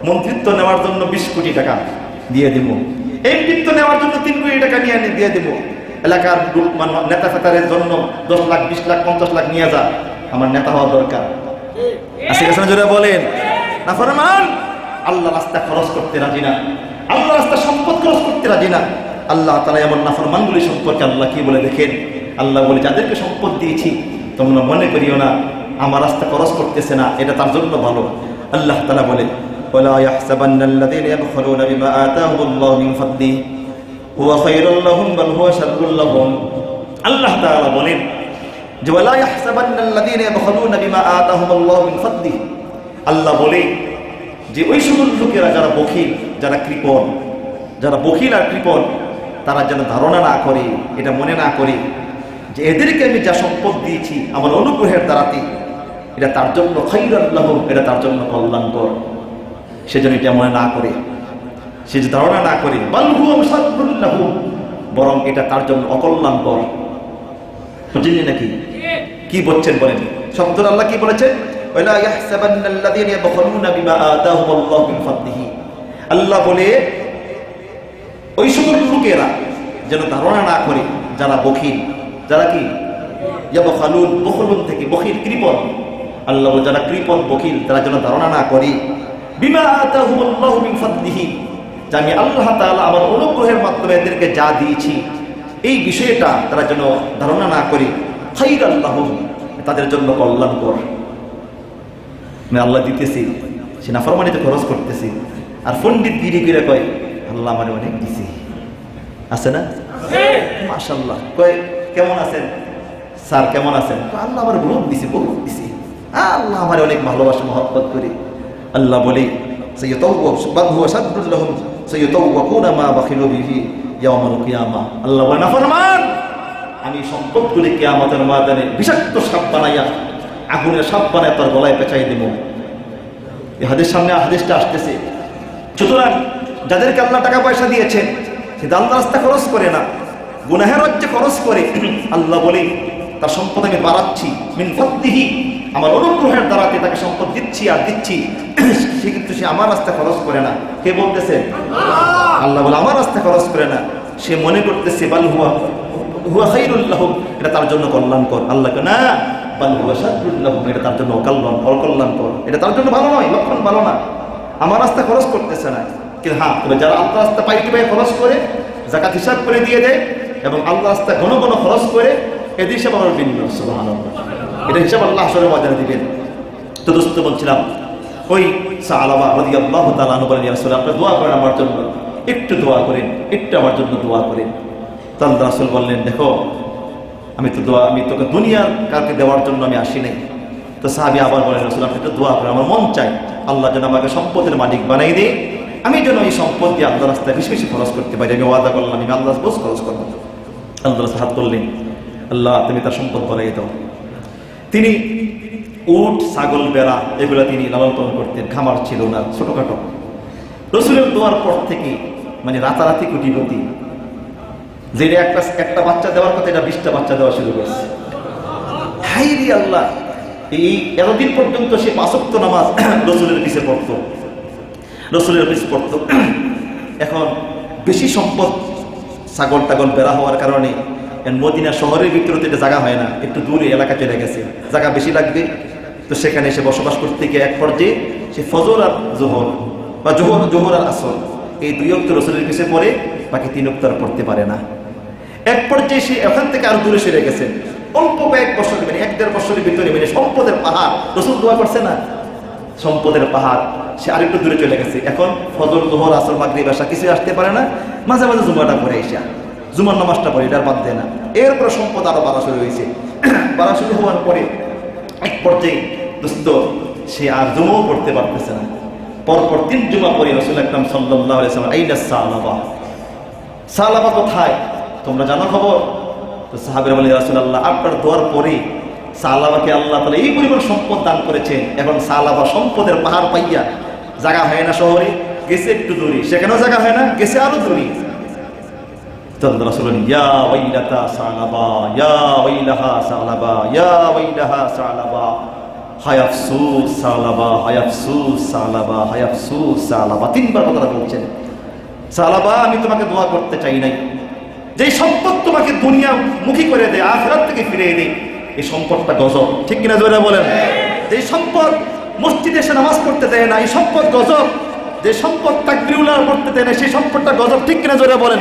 Speaker 1: মন্ত্রিত্ব নেওয়ার জন্য 20 কোটি টাকা দিয়ে দিব, এমপিত্ব নেওয়ার জন্য 3 কোটি টাকা নিয়ে দিয়ে দিব, এলাকার নেতা ফেতারের জন্য 10 লাখ 20 লাখ 50 লাখ নিয়ে যা, আমার নেতা হওয়া দরকার আছে কিনা জোরে বলেন। নাফরমান আল্লাহ রাস্তা খরচ করতে রাজি না, আল্লাহ রাস্তা সম্পদ খরচ করতে রাজি না। আল্লাহ তাআলা এমন নাফরমানগুলি সম্পর্কে আল্লাহ কি বলে দেখেন। আল্লাহ বলে, যাদেরকে সম্পদ দিয়েছি তোমরা মনে করিও না আমার রাস্তা খরচ করতেছে না, এটা তার জন্য ভালো। আল্লাহ তাআলা বলে, ওয়ালা ইয়াহসাবান্নাল্লাযীনা ইয়াবখুলুনা বিমা আতাহুমুল্লাহু মিন ফাদলিহি হুয়া খায়রুল লাহুম বাল হুয়া শাররুল লাহুম। আল্লাহ তাআলা বলেন যে ওয়ালা ইয়াহসাবান্নাল্লাযীনা ইয়াবখুলুনা বিমা আতাহুমুল্লাহু মিন ফাদলিহি, আল্লাহ বলে যে ওই সকল লোকেরা যারা বখিল, যারা কৃপণ, যারা বখিল আর কৃপণ, তারা যেন ধারণা না করে, এটা মনে না করে যে এদেরকে আমি যা সম্পদ দিয়েছি আমার অনুগ্রহের দ্বারাতে, এটা তার জন্য খায়রুল লাহুম, এটা তার জন্য কল্যাণকর। সেজন্য এটা মনে না করে, সে যে ধারণা না করে, বাল হুয়া শাররুল লাহুম, বরং এটা তার জন্য অকল্যাণকর। বুঝলেন নাকি? কি বলছেন বলেন? শব্দ আল্লাহ কি বলেছেন? ওয়ালা ইয়াহসাবান্নাল্লাযীনা ইয়াবখুলুনা বিমা আতাহুমুল্লাহু মিন ফাদলিহি। আল্লাহ বলে ওই সকল লোকেরা যেন ধারণা না করে, যারা বখিল, যারা কি ইয়াবখালুন, বখলুন থেকে বখিল, কৃপণ। আল্লাহ বলে যারা কৃপণ বখিল তারা যেন ধারণা না করে বিমা আতাহুমুল্লাহু মিন ফাদলিহি, যে আমি আল্লাহ তাআলা আমার অনুগ্রহের মাধ্যমে এদেরকে যা দিয়েছি এই বিষয়টা তারা যেন ধারণা না করে খায়রুল লাহুম, তাদের জন্য কল্যাণকর। আমি আল্লাহ দিতেছি, সে নাফরমানিতে খরচ করতেছি, আর পণ্ডিত গিরি করে কয় আল্লাহ আমার অনেক দিছি, আছে না? মাশাআল্লাহ। কয় কেমন আছেন স্যার, কেমন আছেন? আল্লাহ আমার বহুত দিছি, বহুত দিছি, আল্লাহ আমার অনেক ভালোবাসা মহব্বত করি। আল্লাহ বলে আল্লাহ বলে নাফরমান আমি সম্পদগুলি কিয়ামতের ময়দানে বিষাক্ত সাপ বানাইয়া, আগুনের সাপ বানায় তার গলায় পেঁচাই দেব। এই হাদিস সামনে হাদিসটা আসতেছে। সুতরাং যাদেরকে আল্লাহ টাকা পয়সা দিয়েছেন সে আল্লাহ রাস্তা খরচ করে না, গুনাহের রাজ্যে খরচ করে। আল্লাহ বলে তার সম্পদ আমি বাড়াচ্ছি, মিন ফাদলিহি, আমার অনুগ্রহের দ্বারাতে তাকে সম্পদ দিচ্ছি আর দিচ্ছি। সে কিন্তু সে আমার রাস্তা খরচ করে না। কে বলতেছে? আল্লাহ বলে আমার রাস্তা খরচ করে না, সে মনে করতেছে বাল হুয়া খায়রুল লাহুম, এটা তার জন্য কল্যাণকর। আল্লাহকে না, বাল হুয়া শাররুল লাহুম, এটা তার জন্য অকল্যাণকর, এটা তার জন্য ভালো নয়, লক্ষণ ভালো না। আমার রাস্তা খরচ করতেছে না, কিন্তু হ্যাঁ তবে যারা আল্লাহ রাস্তা পাইতে পাই খরচ করে, যাকাত হিসাব করে দিয়ে দেয় এবং আল্লাহ রাস্তা ঘন ঘন খরচ করে, এদের হিসাব আমার ভিন্ন। সুবহানাল্লাহ। এটা হিসাব আল্লাহ আসলে বাজারে দিবেন। তো দোস্ত বলছিলাম, ওই সাহাবা রাদিয়াল্লাহু তাআলা আনহু বলেন, ইয়া রাসূলুল্লাহ আপনি দোয়া করেন আমার জন্য, একটু দোয়া করেন, একটু আমার জন্য দোয়া করেন। তো আল্লাহ রাসূল বললেন, দেখো আমি তোকে দুনিয়ার কাউকে দেওয়ার জন্য আমি আসি নাই। তো সাহাবী আবার বলেন, রাসূল আপনি একটু দোয়া করেন, আমার মন চাই আল্লাহ যেন আমাকে সম্পদের মালিক বানাই দেয়, আমি যেন এই সম্পদ দিয়ে আল্লাহ রাস্তায় বেশি বেশি খরচ করতে পারি। আমি ওয়াদা করলাম আমি আল্লাহ বস খরচ করবো। আল্লাহ রাসূল হাত তুললেন, আল্লাহ তুমি তার সম্পদ বাড়াই দাও। তিনি উট, ছাগল, বেড়া এগুলা তিনি লালন পালন করতেন, খামার ছিল না, ছোটখাটো। রসুলের দোয়ার পর থেকে মানে রাতারাতি কোটিপতি, যেটা একটা বাচ্চা দেওয়ার কথা এটা 20টা বাচ্চা দেওয়া শুরু করছে। হাই রে আল্লাহ, এই এতদিন পর্যন্ত সে 5 ওয়াক্ত নামাজ রসুলের পিছে পড়তো, রসুলের পিছে পড়তো। এখন বেশি সম্পদ, ছাগল টাগল বেড়া হওয়ার কারণে মদিনা শহরের ভিতরে তো এটা জায়গা হয় না, একটু দূরে এলাকা চলে গেছে, জায়গা বেশি লাগবে। তো সেখানে সে বসবাস করতে গিয়ে এক পর্যায়ে সে ফজর আর জোহর বা জোহর আর আসর এই 2 ওয়াক্ত রসুলের পিছে পড়ে, বাকি 3 ওয়াক্ত আর পড়তে পারে না। এক পর্যায়ে সে এখান থেকে আরো দূরে সরে গেছে, অল্প কয়েক বছর, মানে 1-1.5 বছরের ভিতরে, মানে সম্পদের পাহাড়, রসুল দোয়া করছে না, সম্পদের পাহাড়, সে আরেকটু দূরে চলে গেছে। এখন ফজর, জোহর, আসর, মাগরিব, এশা কিছু আসতে পারে না, মাঝে মাঝে জুমাটা পড়ে এসা, জুমার নামাজটা পড়ে, এটার বাদ দেয় না। এরপরে সম্পদ আরো বাড়া শুরু হয়েছে। বাড়া শুরু হওয়ার পরে এক পর্যায়ে দোস্ত সে আর জুমাও পড়তে পারতেছে না। পরপর 3 জুমা পরে রাসূল আকরাম সাল্লাল্লাহু আলাইহি ওয়াসাল্লাম আইনা সালাবা, সালাবা কোথায় তোমরা জানো খবর? তো সাহাবীরা বলে রাসূলুল্লাহ আপনার দোয়ার পরে সালাবাকে আল্লাহ তাআলা এই পরিমাণ সম্পদ দান করেছেন, এখন সালাবা সম্পদের পাহাড় পাইয়া জায়গা হয় না, শহরে গেছে একটু দূরে, সেখানেও জায়গা হয় না, গেছে আরো দূরে। তখন রাসূল বলেন ইয়া ওয়াইলাতা সালাবা, ইয়া ওয়াইলাহা সালাবা, ইয়া ওয়াইলাহা সালাবা, হায় আফসোস সালাবা, হায় আফসোস সালাবা, হায় আফসোস সালাবা। 3বার কথাটা বলছেন। সালাবা আমি তোমাকে দোয়া করতে চাই নাই, যে সম্পদ তোমাকে দুনিয়া মুখী করে দেয়, আখিরাত থেকে ফিরিয়ে দেয়, এই সম্পদটা গজব, ঠিক কিনা জোরে বলেন? যে সম্পদ মসজিদে এসে নামাজ পড়তে দেয় না, এই সম্পদ গজব। যে সম্পদ তাকবীরুল্লাহ পড়তে দেয় না, সেই সম্পদটা গজব, ঠিক কিনা জোরে বলেন?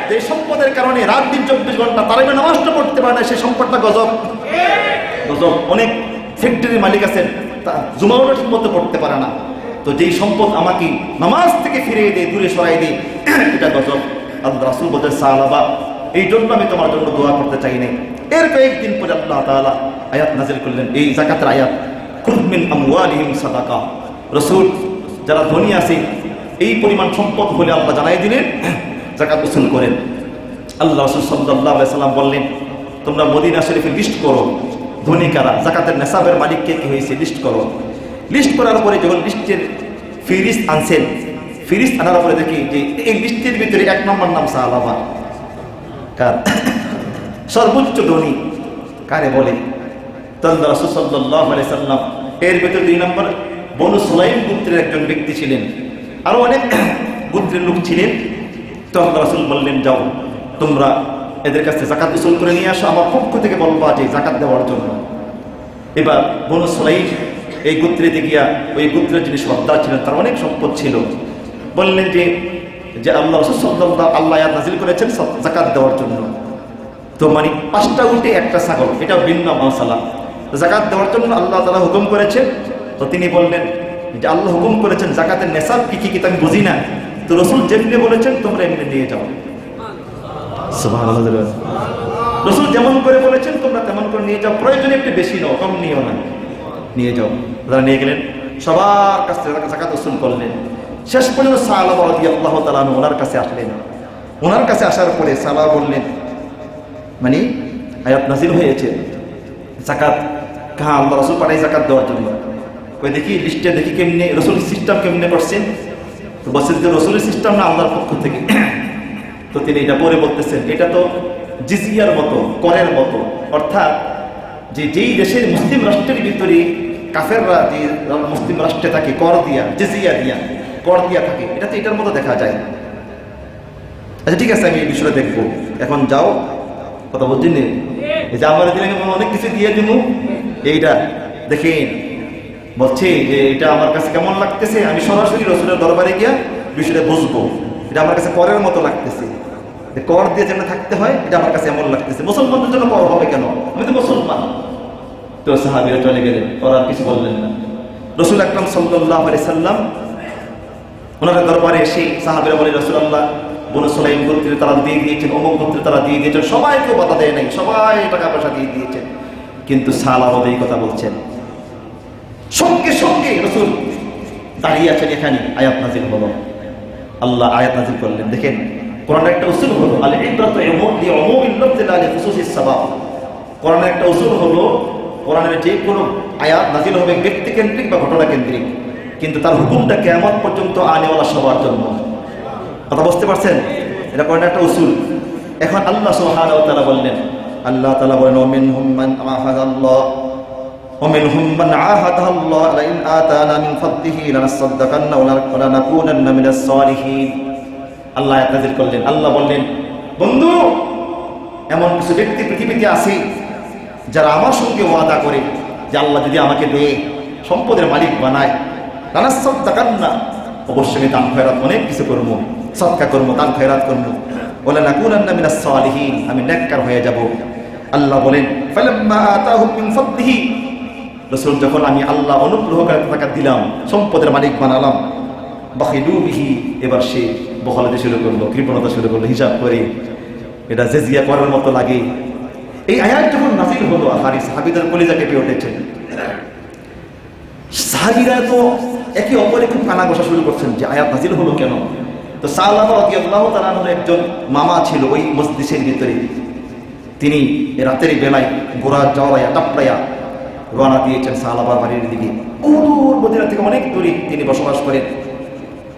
Speaker 1: যে সম্পদের কারণে রাত দিন 24 ঘন্টা তারাই নামাজটা পড়তে পারে না, সেই সম্পদটা গজব, গজব। অনেক ফ্যাক্টরির মালিক আছেন, জুমাওটা ঠিক মতো পড়তে পারে না। তো যেই সম্পদ আমাকে নামাজ থেকে ফিরিয়ে দেয়, দূরে সরাই দেয়, এটা গজব। আল্লাহ রাসূল বলেন সালাবা এই জন্য আমি তোমার জন্য দোয়া করতে চাই নাই। এর কয়েকদিন পরে আল্লাহ তাআলা আয়াত নাযিল করলেন, এই যাকাতের আয়াত, খুয মিন আমওয়ালিহিম সাদাকা। রাসূল যারা ধনী আছে এই পরিমাণ সম্পদ হলে আল্লাহ জানাই দিলেন যাকাত উসুল করেন। আল্লাহ রাসূল সাল্লাল্লাহু আলাইহি সাল্লাম বললেন তোমরা মদিনা শরীফে লিস্ট করো ধনী কারা, যাকাতের নেসাবের মালিক কে কি হয়েছে লিস্ট করো। লিস্ট করার পরে যখন লিস্টের ফিরিস্ট আনছেন, ফিরিস্ট আনার পরে দেখি যে এই লিস্টের ভিতরে 1 নম্বর নাম সাহাবা। কার? সর্বোচ্চ ধনী কারে বলে? তখন রাসূল সাল্লাল্লাহু আলাইহি সাল্লাম এর ভিতরে 2 নম্বর বনু সুলাইম গোত্রের একজন ব্যক্তি ছিলেন, আরো অনেক গোত্রের লোক ছিলেন। তখন রাসূল বললেন যাও তোমরা এদের কাছে যাকাত উসুল করে নিয়ে আসো, আমার পক্ষ থেকে বলবা যে যাকাত দেওয়ার জন্য। এবার বনু সুলাইম এই গোত্রেতে গিয়া ওই গোত্রের যিনি সর্দার ছিলেন তার অনেক সম্পদ ছিল, বললেন যে আল্লাহ রাসূল সাল্লাল্লাহু আল্লাহ আয়াত নাযিল করেছেন যাকাত দেওয়ার জন্য। তো মানে 5টা উটে 1টা ছাগল, এটা ভিন্ন মাসালা, যাকাত দেওয়ার জন্য আল্লাহ তাআলা হুকুম করেছেন। তো তিনি বললেন যে আল্লাহ হুকুম করেছেন যাকাতের নেসাব কি কি আমি বুঝি না, তো রাসূল যেমনি বলেছেন তোমরা এমনি নিয়ে যাও। সুবহানাল্লাহ। রাসূল যেমন করে বলেছেন তোমরা তেমন করে নিয়ে যাও, প্রয়োজনে একটু বেশি নাও, কম নিও না, নিয়ে যাও। তারা নিয়ে গেলেন, সবার কাছে যাকাত উসুল করলেন। শেষ পর্যন্ত সাহাবা রাদিয়াল্লাহু তাআলা ওনার কাছে আসলেন। ওনার কাছে আসার পরে সাহাবা বললেন মানে আয়াত নাযিল হয়েছে যাকাত কাহা, আল্লাহ রাসূল পাঠাই যাকাত দেওয়ার জন্য। কই দেখি লিস্টে দেখি কেমনে রাসূল সিস্টেম কেমনে করছেন। তো বলছেন যে রাসূলের সিস্টেম না আল্লাহর পক্ষ থেকে। তো তিনি এটা পরে বলতেছেন এটা তো জিজিয়ার মতো, করের মতো, অর্থাৎ যেই দেশের মুসলিম রাষ্ট্রের ভিতরে কাফেররা যে মুসলিম রাষ্ট্রে থাকে কর দিয়া, জিজিয়া দিয়া, কর দিয়া থাকে, এটা তো এটার মতো দেখা যায়। আচ্ছা ঠিক আছে আমি এই বিষয়টা দেখবো, এখন যাও কথা বলছি নে, এই যে আমার দিলে অনেক কিছু দিয়ে দিব, এইটা দেখেন বলছে যে এটা আমার কাছে কেমন লাগতেছে, আমি সরাসরি রাসূলের দরবারে গিয়া বিষয়টা বুঝবো, এটা আমার কাছে করের মতো লাগতেছে, কর দিয়ে যেন থাকতে হয় এটা আমার কাছে এমন লাগতেছে, মুসলমানদের জন্য কর হবে কেন, আমি তো মুসলমান। তো সাহাবীরা চলে গেলেন, ওরা কিছু বললেন না। রাসূল আকরাম সাল্লাল্লাহু আলাইহি সাল্লাম ওনার দরবারে এসে সাহাবীরা বলে রাসূলুল্লাহ বনু সুলাইম গোত্রে তারা দিয়ে দিয়েছেন, অমুক গোত্রে তারা দিয়ে দিয়েছেন, সবাইকে বাধা দেয় নাই, সবাই টাকা পয়সা দিয়ে দিয়েছেন, কিন্তু সালাবা এই কথা বলছেন। সঙ্গে সঙ্গে রাসূল দাঁড়িয়ে আছেন, এখানে আয়াত নাযিল হলো, আল্লাহ আয়াত নাযিল করলেন। দেখেন কোরআনের একটা উসুল হলো আল ইবরাতু লিউমুমিল লাফজি লা লিখুসুসিস সাবাব, কোরআনের একটা উসুল হলো কোরআনের যে কোনো আয়াত নাজিল হবে ব্যক্তি কেন্দ্রিক বা ঘটনা কেন্দ্রিক, কিন্তু তার হুকুমটা কিয়ামত পর্যন্ত আনেওয়ালা সবার জন্য। কথা বুঝতে পারছেন? এটা কোরআনের একটা উসুল। এখন আল্লাহ সুবহানাহু ওয়া তাআলা বললেন, আল্লাহ তাআলা বলেন ওমিনহুম মান আহাদাল্লাহ ওমিনহুম মান আহাদাল্লাহ লাইন আতানা মিন ফাদলিহি লানাসাদদাকান্না ওয়া লানাকুনান্না মিনাস সালিহিন। আল্লাহ আয়াত নাযিল করলেন। আল্লাহ বললেন, বন্ধু, এমন কিছু ব্যক্তি পৃথিবীতে আছে যারা আমার সঙ্গে ওয়াদা করে যে আল্লাহ যদি আমাকে দেয়, সম্পদের মালিক বানায়, লানাসাদদাকান্না, অবশ্যই আমি দান খয়রাত অনেক কিছু করবো, সদকা করবো, দান খয়রাত করবো, ওয়া লানাকুনান্না মিনাস সালিহিন, আমি নেককার হয়ে যাব। আল্লাহ বলেন ফালাম্মা আতাহুম মিন ফাদলিহি, রাসূল যখন আমি আল্লাহ অনুগ্রহ করে তাকে দিলাম, সম্পদের মালিক বানালাম, বাখিলু বিহি, এবার সে বখালতে শুরু করলো, কৃপণতা শুরু করলো, হিসাব করে। এটা জেজিয়া করার মতো লাগে। এই আয়াত যখন নাযিল হলো, আহারি সাহাবীদের কলিজা কেঁপে উঠেছে। সাহাবীরা তো একে অপরে খুব কানা ঘষা শুরু করছেন যে আয়াত নাযিল হলো কেন। তো সালামা রাদিয়াল্লাহু তাআলা আনহুর একজন মামা ছিল ওই মসজিদের ভিতরে। তিনি রাতের বেলায় গোড়া জওড়ায়া টাপড়ায়া রওনা দিয়েছেন সাহাবার বাড়ির দিকে। দূর মদিনা থেকে অনেক দূরে তিনি বসবাস করেন।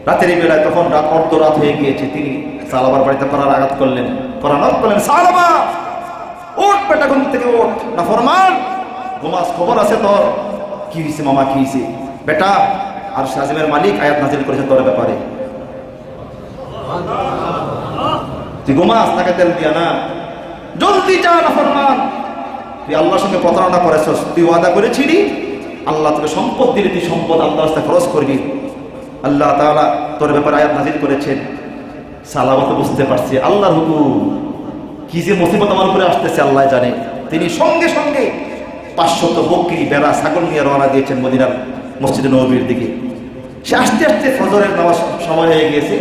Speaker 1: রাতের বেলায় তখন রাত অর্ধরাত হয়ে গিয়েছে। তিনি সাহাবার বাড়িতে করার আঘাত করলেন, করানোর করলেন, সাহাবা ওঠ বেটা, ঘুম থেকে ওঠ, না ফরমান ঘুমাস, খবর আছে তোর। কি হয়েছে মামা, কি হয়েছে? বেটা, আর শাজিমের মালিক আয়াত নাযিল করেছে তোর ব্যাপারে, তুই ঘুমাস, তাকে তেল দিয়া না, জলদি যা, না ফরমান, তুই আল্লাহর সঙ্গে প্রতারণা করেছস, তুই ওয়াদা করেছিলি আল্লাহ তোকে সম্পদ দিলে তুই সম্পদ আল্লাহর রাস্তায় খরচ করবি। আল্লাহ তাআলা তোর ব্যাপারে আয়াত নাযিল করেছেন। সালামা তো বুঝতে পারছে আল্লাহর হুকুম, কি যে মুসিবত আমার উপরে আসতেছে আল্লাহ জানে। তিনি সঙ্গে সঙ্গে 500 বকরি, বেড়া, ছাগল নিয়ে রওনা দিয়েছেন মদিনার মসজিদে নববীর দিকে। সে আস্তে আস্তে ফজরের নামাজ সময় হয়ে গিয়েছে।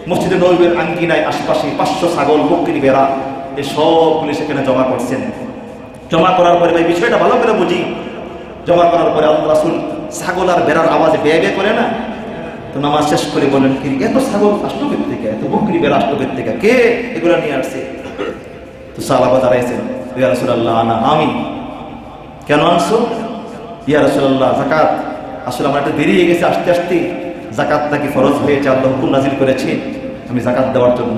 Speaker 1: মসজিদে নববীর আঙ্গিনায় আশপাশে 500 ছাগল, বকরি, বেড়া, এই সবগুলি সেখানে জমা করছেন। জমা করার পরে ভাই বিষয়টা ভালো করে বুঝি। জমা করার পরে আল্লাহ রাসূল ছাগল আর বেড়ার আওয়াজে বে বে করে না, তো নামাজ শেষ করে বলেন, কি এত ছাগল আসলো কোথা থেকে, এত বকরি বেড়া আসলো কোথা থেকে, কে এগুলো নিয়ে আসছে? তো সাহাবা দাঁড়াইছেন, ইয়া রাসূলুল্লাহ, আনা, আমি। কেন আনছো? ইয়া রাসূলুল্লাহ, যাকাত, আসলে আমার একটু দেরি হয়ে গেছে আসতে আসতে, যাকাত নাকি ফরজ হয়েছে, আল্লাহ হুকুম নাযিল করেছে আমি যাকাত দেওয়ার জন্য।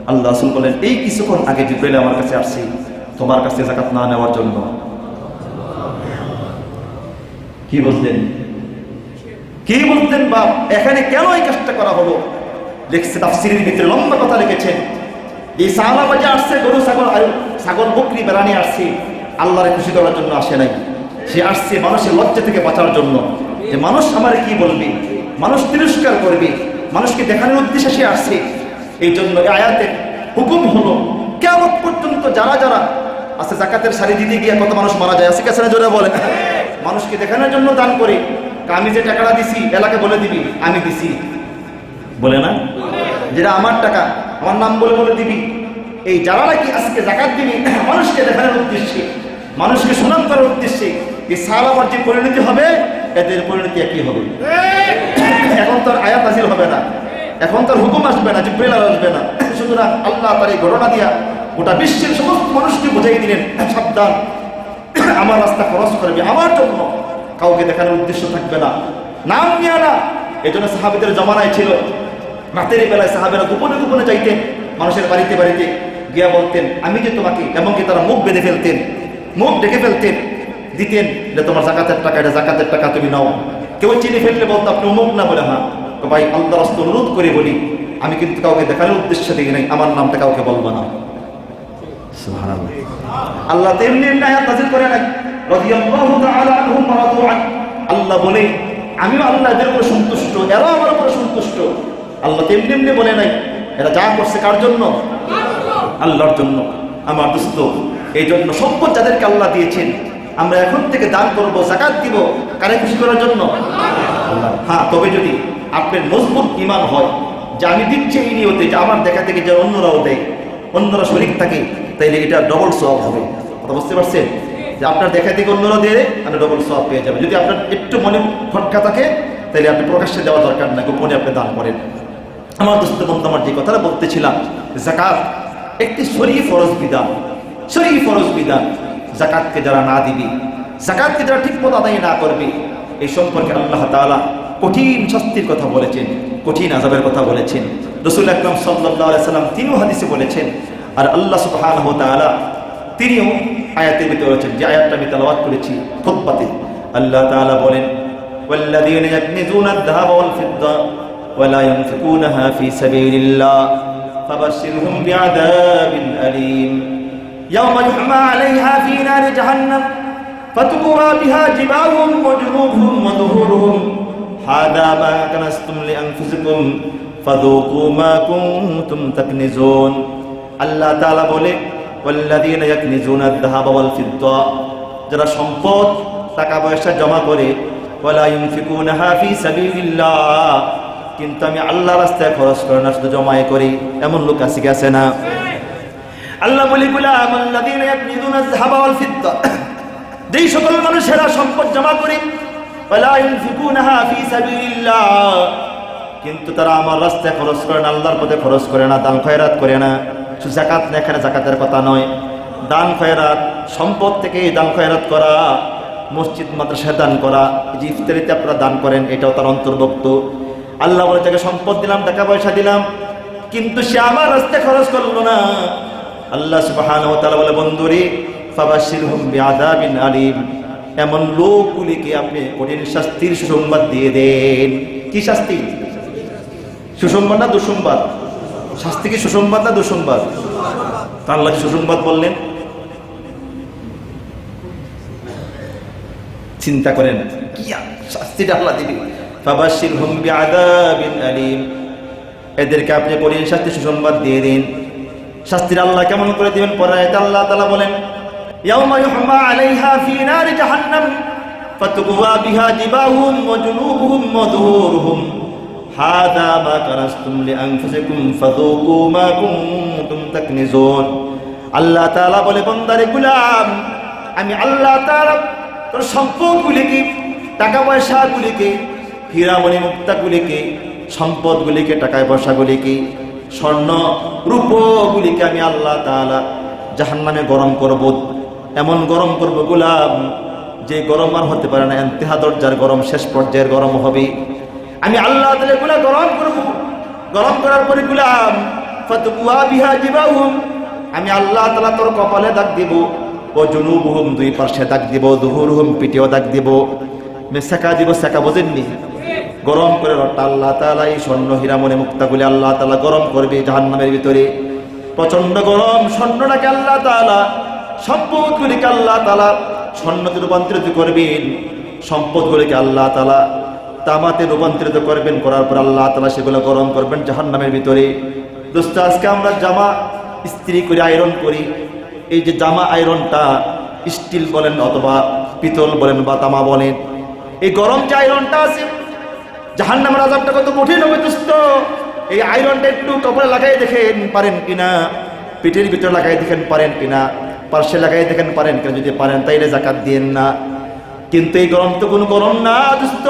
Speaker 1: আল্লাহ রাসূল বলেন, এই কিছুক্ষণ আগে জিবরাইল আমার কাছে আসছে তোমার কাছে যাকাত না নেওয়ার জন্য। কি বলতেন, কি বলতেন বাপ? এখানে কেন এই কাজটা করা হলো? লিখছে তাফসীরের ভিতরে লম্বা কথা লিখেছেন। এই সাহাবা যে আসছে গরু, ছাগল, বকরি, বেড়া নিয়ে আসছে, আল্লাহরে খুশি করার জন্য আসে নাই। সে আসছে মানুষের লজ্জা থেকে বাঁচার জন্য, যে মানুষ আমার কি বলবে, মানুষ তিরস্কার করবে, মানুষকে দেখানোর উদ্দেশ্যে সে আসছে। এই জন্য এই আয়াতের হুকুম হলো কিয়ামত পর্যন্ত যারা যারা আছে যাকাতের শাড়ি দিতে গিয়ে কত মানুষ মারা যায়, আছে কাছে জোরে বলে, মানুষকে দেখানোর জন্য দান করে, আমি যে টাকাটা দিছি এলাকা বলে দিবি আমি দিছি, বলে না, যেটা আমার টাকা আমার নাম বলে বলে দিবি। এই যারা নাকি আজকে যাকাত দিবি মানুষকে দেখানোর উদ্দেশ্যে, মানুষকে সুনাম করার উদ্দেশ্যে, এই সাহাবার যে পরিণতি হবে এদের পরিণতি একই হবে। এখন তার আয়াত নাযিল হবে না, এখন তার হুকুম আসবে না, জিবরাইল আসবে না। সুতরাং আল্লাহ তার এই ঘটনা দিয়া গোটা বিশ্বের সমস্ত মানুষকে বুঝাই দিলেন, সাবধান, আমার রাস্তা খরচ করবে আমার জন্য, কাউকে দেখানোর উদ্দেশ্য থাকবে না, নাম নিয়ে না। এই জন্য সাহাবীদের জমানায় ছিল, রাতের বেলায় সাহাবেরা গোপনে গোপনে চাইতেন মানুষের বাড়িতে বাড়িতে গিয়া বলতেন, আমি যে তোমাকে, এবং কি তারা মুখ বেঁধে ফেলতেন, মুখ ডেকে ফেলতেন, দিতেন যে তোমার যাকাতের টাকা, এটা যাকাতের টাকা তুমি নাও। কেউ চিনি ফেললে বলতো আপনি অমুক না, বলে হ্যাঁ। তো ভাই আল্লাহর রাস্তা অনুরোধ করে বলি, আমি কিন্তু কাউকে দেখানোর উদ্দেশ্যে দিই নাই, আমার নামটা কাউকে বলবো না। সুবহানাল্লাহ। আল্লাহ তেমনি আয়াত নাযিল করে নাই, রাদিয়াল্লাহু তাআলা আনহুম ওয়া রাদু আন। আল্লাহ বলে আমিও আল্লাহ এদের উপরে সন্তুষ্ট, এরাও আমার উপরে সন্তুষ্ট। আল্লাহ তেমনি বলে নাই, এরা যা করছে কার জন্য? আল্লাহর জন্য। আমার দোস্ত, এই জন্য সম্পদ যাদেরকে আল্লাহ দিয়েছেন আমরা এখন থেকে দান করব, যাকাত দিব, কারে খুশি করার জন্য? আল্লাহ। হ্যাঁ, তবে যদি আপনার মজবুত ঈমান হয় যে আমি দিচ্ছি এই নিয়তে, যে আমার দেখা থেকে যে অন্যরাও দেয়, অন্যরা শরীক থাকে, তাইলে এটা ডবল সওয়াব হবে। কথা বুঝতে পারছেন? যে আপনার দেখা থেকে অন্যরা দিয়ে আপনি ডবল সওয়াব পেয়ে যাবেন। যদি আপনার একটু মনে ফটকা থাকে তাহলে আপনি প্রকাশ্যে দেওয়া দরকার না, গোপনে আপনি দান করেন। আমার দোস্ত বন্ধু, আমার যে কথাটা বলতেছিলাম, যাকাত একটি শরঈ ফরজ বিধান, শরঈ ফরজ বিধান। যাকাতকে যারা না দিবি, যাকাতকে যারা ঠিকমতো আদায় না করবে, এই সম্পর্কে আল্লাহ তাআলা কঠিন শাস্তির কথা বলেছেন, কঠিন আযাবের কথা বলেছেন। রাসূল আকরাম সাল্লাল্লাহু আলাইহি সাল্লাম তিনিও হাদিসে বলেছেন, আর আল্লাহ সুবহানাহু ওয়া তাআলা তিনিও আয়াতের ভিতরে বলেছেন, যে আয়াতটা আমি তেলাওয়াত করেছি খুতবাতে। আল্লাহ তাআলা বলেন, ওয়াল্লাযীনা ইয়াকনিজুনা আয-যাহাবা ওয়াল ফিদ্দা ওয়া লা ইউনফিকুনাহা ফী সাবিলিল্লাহ ফাবাশশিরহুম বিআযাবিন আলীম ইয়াওমা ইউহমা আলাইহা ফী নারি জাহান্নাম ফাতুকওয়া বিহা জিবাহুম ওয়া জুনুবুহুম ওয়া যুহুরুহুম হাযা মা কানাসতুম লিআনফুসিকুম ফাযুকু মা কুনতুম তাকনিজুন। আল্লাহ তাআলা বলে, ওয়াল্লাযীনা ইয়াকনিজুনা আয-যাহাবা ওয়াল ফিদ্দা, যারা সম্পদ টাকা পয়সা জমা করে, ওয়ালা ইউনফিকুনাহা ফী সাবিলিল্লাহ, কিন্তু আমি আল্লাহর রাস্তায় খরচ করে না, শুধু জমাই করি, এমন লোক আছে কি আছে না? আল্লাহ বলি, ওয়াল্লাযীনা ইয়াকনিজুনা আয-যাহাবা ওয়াল ফিদ্দা, যেই সকল মানুষেরা সম্পদ জমা করে, ওয়ালা ইউনফিকুনাহা ফী সাবিলিল্লাহ, কিন্তু তারা আমার রাস্তায় খরচ করে না, আল্লাহর পথে খরচ করে না, দান খয়রাত করে না। শুধু যাকাত না, এখানে যাকাতের কথা নয়, দান খয়রাত, সম্পদ থেকে দান খয়রাত করা, মসজিদ মাদ্রাসায় দান করা, যে ইফতারিতে আপনারা দান করেন, এটাও তার অন্তর্ভুক্ত। আল্লাহ বলে, তাকে সম্পদ দিলাম, টাকা পয়সা দিলাম, কিন্তু সে আমার রাস্তায় খরচ করলো না। আল্লাহ সুবহানাহু ওয়া তাআলা বলে, বন্ধুরে, ফাবাশশিরহুম বিআযাবিন আলীম, এমন লোকগুলিকে আপনি কঠিন শাস্তির সুসংবাদ দিয়ে দেন। কি শাস্তি? সুসংবাদ না দুঃসংবাদ? শাস্তি কি সুসংবাদ না দুঃসংবাদ? তা আল্লাহ সুসংবাদ বললেন। চিন্তা করেন কি শাস্তিটা আল্লাহ দিবে। ফাবাশশিরহুম বিআযাবিন আলীম, এদেরকে আপনি কঠিন শাস্তি সুসংবাদ দিয়ে দিন। শাস্তির আল্লাহ কেমন করে দিবেন? পরে আয়াতে আল্লাহ তাআলা বলেন, ইয়াওমা ইউহমা আলাইহা ফী নারি জাহান্নাম ফাতুকওয়া বিহা জিবাহুম ওয়া জুনুবুহুম ওয়া যুহুরুহুম হাযা মা কানাসতুম লিআনফুসিকুম ফাযুকু মা কুনতুম তাকনিজুন। আল্লাহ তাআলা বলে, বান্দারে গোলাম, আমি আল্লাহ তাআলা তোর সম্পদগুলিকে, টাকা পয়সাগুলিকে, হীরামণি মুক্তাগুলিকে, সম্পদগুলিকে, টাকা পয়সাগুলিকে, স্বর্ণ রূপগুলিকে আমি আল্লাহ তাআলা জাহান্নামে গরম করব। এমন গরম করব গোলাম, যে গরম আর হতে পারে না, ইন্তেহা দরজার গরম, শেষ পর্যায়ের গরম হবে। আমি আল্লাহ তাআলা গুলা গরম করব। গরম করার পরে গোলাম, ফাতুকওয়া বিহা জিবাহুম, আমি আল্লাহ তাআলা তোর কপালে দাগ দিব, ও জুনুবুহুম, দুই পাশে দাগ দিব, যুহুরুহুম, পিঠেও দাগ দিব, মেসাকা দিব, সাকা বোঝেননি? গরম করে রট্টা আল্লাহ তাআলা এই স্বর্ণ হীরামণি মুক্তাগুলি আল্লাহ তাআলা গরম করবে জাহান্নামের ভিতরে। প্রচন্ড গরম স্বর্ণটাকে আল্লাহ তাআলা, সম্পদগুলিকে আল্লাহ তাআলা স্বর্ণতে রূপান্তরিত করবেন, সম্পদগুলিকে আল্লাহ তাআলা তামাতে রূপান্তরিত করবেন। করার পর আল্লাহ তাআলা সেগুলো গরম করবেন জাহান্নামের ভিতরে। দোস্ত, আজকে আমরা জামা ইস্ত্রি করে আয়রন করি, এই যে জামা আয়রনটা স্টিল বলেন অথবা পিতল বলেন বা তামা বলেন, এই গরম যে আয়রনটা আছে, জাহান্নামের আযাবটা কত কঠিন হবে দোস্ত। এই আয়রনটা একটু কপালে লাগাই দেখেন পারেন কিনা, পিঠের ভিতরে লাগাই দেখেন পারেন কিনা, পার্শ্বে লাগাই দেখেন পারেন কিনা। যদি পারেন তাইলে যাকাত দিয়েন না। কিন্তু এই গরম তো কোনো গরম না দোস্ত,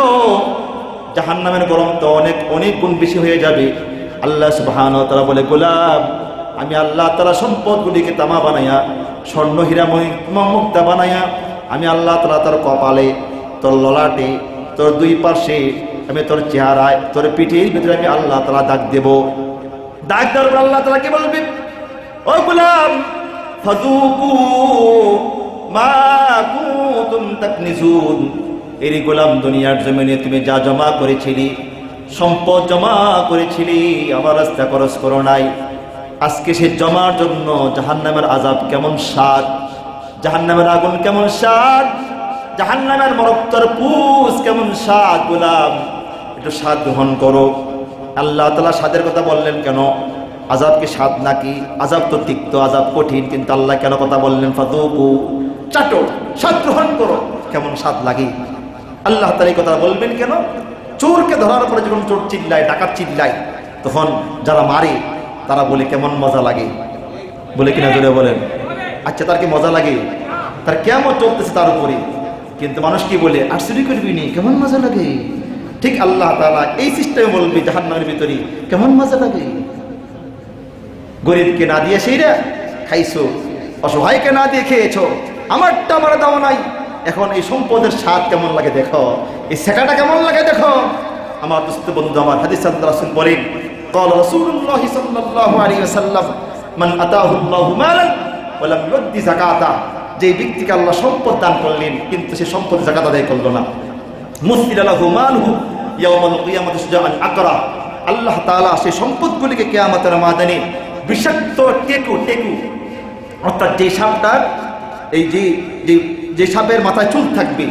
Speaker 1: জাহান্নামের গরম তো অনেক অনেক গুণ বেশি হয়ে যাবে। আল্লাহ সুবহানাহু ওয়া তাআলা বলে, গোলাম, আমি আল্লাহ তাআলা সম্পদগুলিকে তামা বানাইয়া, স্বর্ণ হীরা মুক্তা বানাইয়া, আমি আল্লাহ তাআলা তোর কপালে, তোর ললাটে, তোর দুই পাশে, আমি তোর চেহারায়, তোর পিঠের ভিতরে আমি আল্লাহ তাআলা দাগ দেব। দাগ দেওয়ার পর আল্লাহ তাআলা কি বলবে? ও গোলাম, ফাযুকু মা কুনতুম তাকনিজুন, এরি গোলাম, দুনিয়ার জমিনে তুমি যা জমা করেছিলি, সম্পদ জমা করেছিলি, আমার রাস্তা খরচ করো নাই, আজকে সে জমার জন্য জাহান্নামের আযাব কেমন স্বাদ, জাহান্নামের আগুন কেমন স্বাদ, জাহান্নামের মরক্তর পুষ কেমন স্বাদ। গোলাম, একটু স্বাদ গ্রহণ করো। আল্লাহ তাআলা স্বাদের কথা বললেন কেন? আযাব কি স্বাদ নাকি? আযাব তো তিক্ত, আযাব কঠিন, কিন্তু আল্লাহ কেন কথা বললেন? ফাযুকু, চাটো, স্বাদ গ্রহণ করো, কেমন স্বাদ লাগে। আল্লাহ তাআলা এই কথা বলবেন কেন? চোরকে ধরার পরে যখন চোর চিল্লায়, ডাকাত চিল্লায়, তখন যারা মারে তারা বলে কেমন মজা লাগে, বলে কিনা জোরে বলেন? আচ্ছা, তার কি মজা লাগে? তার কেমন চলতেছে তার উপরে, কিন্তু মানুষ কি বলে? আর চুরি করবি নি, কেমন মজা লাগে। ঠিক আল্লাহ তাআলা এই সিস্টেমে বলবি জাহান্নামের ভিতরে, কেমন মজা লাগে। গরিবকে না দিয়ে সেইরা খাইছো, অসহায়কে না দিয়ে খেয়েছো, আমারটা আমার দাও নাই। এখন এই সম্পদের স্বাদ কেমন লাগে দেখো, এই শেখাটা কেমন লাগে দেখো। আমার দোস্ত বন্ধু, আমার হাদিস রাসূল বলেন, قال رسول الله صلى الله عليه وسلم من اتاه الله مالا ولم يؤد زكاته, যে ব্যক্তিকে আল্লাহ সম্পদ দান করলেন কিন্তু সে সম্পদ যাকাত আদায় করলো না, মুসিলা লাহু মালহু ইয়াউমাল কিয়ামাতি সুজাআন আকরা, আল্লাহ তাআলা সেই সম্পদগুলিকে কিয়ামতের ময়দানে বিষাক্ত টেকু অর্থাৎ যে সাপটার এই যে সাপের মাথায় চুল থাকবে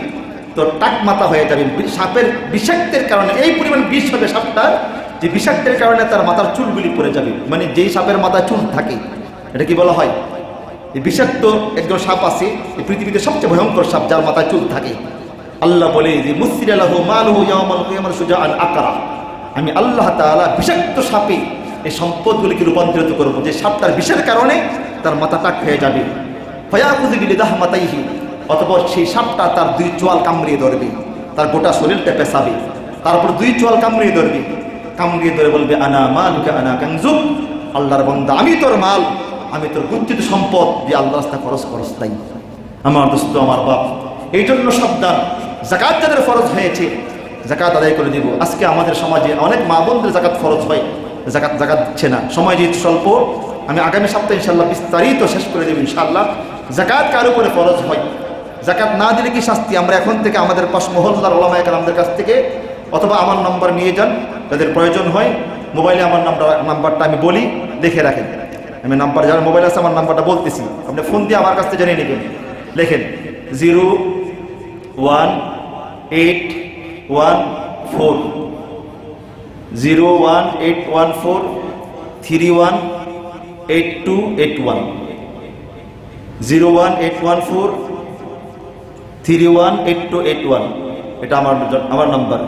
Speaker 1: তো টাক মাথা হয়ে যাবে, সাপের বিষাক্তের কারণে এই পরিমাণ বিষ হবে সাপটার, যে বিষাক্তের কারণে তার মাথার চুলগুলি পড়ে যাবে। মানে যেই সাপের মাথায় চুল থাকে এটা কি বলা হয়, এই বিষাক্ত একজন সাপ আছে এই পৃথিবীতে সবচেয়ে ভয়ঙ্কর সাপ, যার মাথায় চুল থাকে। আল্লাহ বলে যে মুসিলা লাহু মালহু ইয়াউমাল কিয়ামাতি সুজাআন আকরা, আমি আল্লাহ তাআলা বিষাক্ত সাপে এই সম্পদগুলিকে রূপান্তরিত করব, যে সাপটার বিষের কারণে তার মাথা টাক হয়ে যাবে। ফায়াখুযু বিলিদাহমাতাইহি, অতঃপর সেই সাপটা তার দুই চোয়াল কামড়িয়ে ধরবে, তার গোটা শরীরটা পেঁচাবে, তারপর দুই চোয়াল কামড়িয়ে ধরবে, কামড়িয়ে ধরে বলবে আনা মালুকা আনা কানজুক, আল্লাহর বান্দা আমি তোর মাল, আমি তোর গচ্ছিত সম্পদ, যে আল্লাহর রাস্তায় খরচ তাই। আমার দোস্ত, আমার বাপ, এই জন্য সাবধান, যাকাত যাদের ফরজ হয়েছে যাকাত আদায় করে দিব। আজকে আমাদের সমাজে অনেক মা বোনদের যাকাত ফরজ হয়, যাকাত দিচ্ছে না। সময় যেহেতু স্বল্প, আমি আগামী সপ্তাহে ইনশাআল্লাহ বিস্তারিত শেষ করে দেব ইনশাআল্লাহ। যাকাত কার উপরে ফরজ হয়, যাকাত না দিলে কি শাস্তি, আমরা এখন থেকে আমাদের পাশ মহল্লার ওলামায়ে কেরামদের কাছ থেকে অথবা আমার নাম্বার নিয়ে যান, যাদের প্রয়োজন হয় মোবাইলে আমার নাম্বারটা আমি বলি, লিখে রাখেন। আমি নাম্বার, যারা মোবাইল আছে আমার নাম্বারটা বলতেছি, আপনি ফোন দিয়ে আমার কাছ থেকে জেনে নেবেন। লেখেন 01814 01814318281 এটা আমার নাম্বার।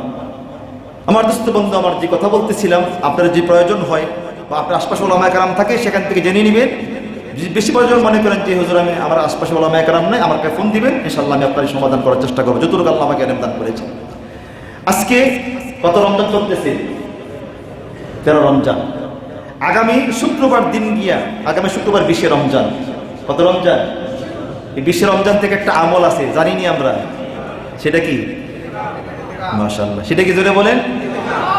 Speaker 1: আমার দোস্ত বন্ধু, আমার যে কথা বলতেছিলাম, আপনার যে প্রয়োজন হয় বা আপনার আশপাশে ওলামায়ে কেরাম থাকে সেখান থেকে জেনে নেবেন। যদি বেশি প্রয়োজন মনে করেন যে হুজুর আমি আমার আশপাশে ওলামায়ে কেরাম নাই, আমাকে ফোন দিবেন, ইনশাআল্লাহ আমি আপনার সমাধান করার চেষ্টা করবো যতটুকু আল্লাহ আমাকে দান করেছে। আজকে কত রমজান চলতেছে? 13 রমজান। আগামী শুক্রবার দিন গিয়া, আগামী শুক্রবার 20 রমজান। কত রমজান? এই 20 রমজান থেকে একটা আমল আছে, জানিনি আমরা, সেটা কি? মাশাআল্লাহ, সেটা কি জোরে বলেন?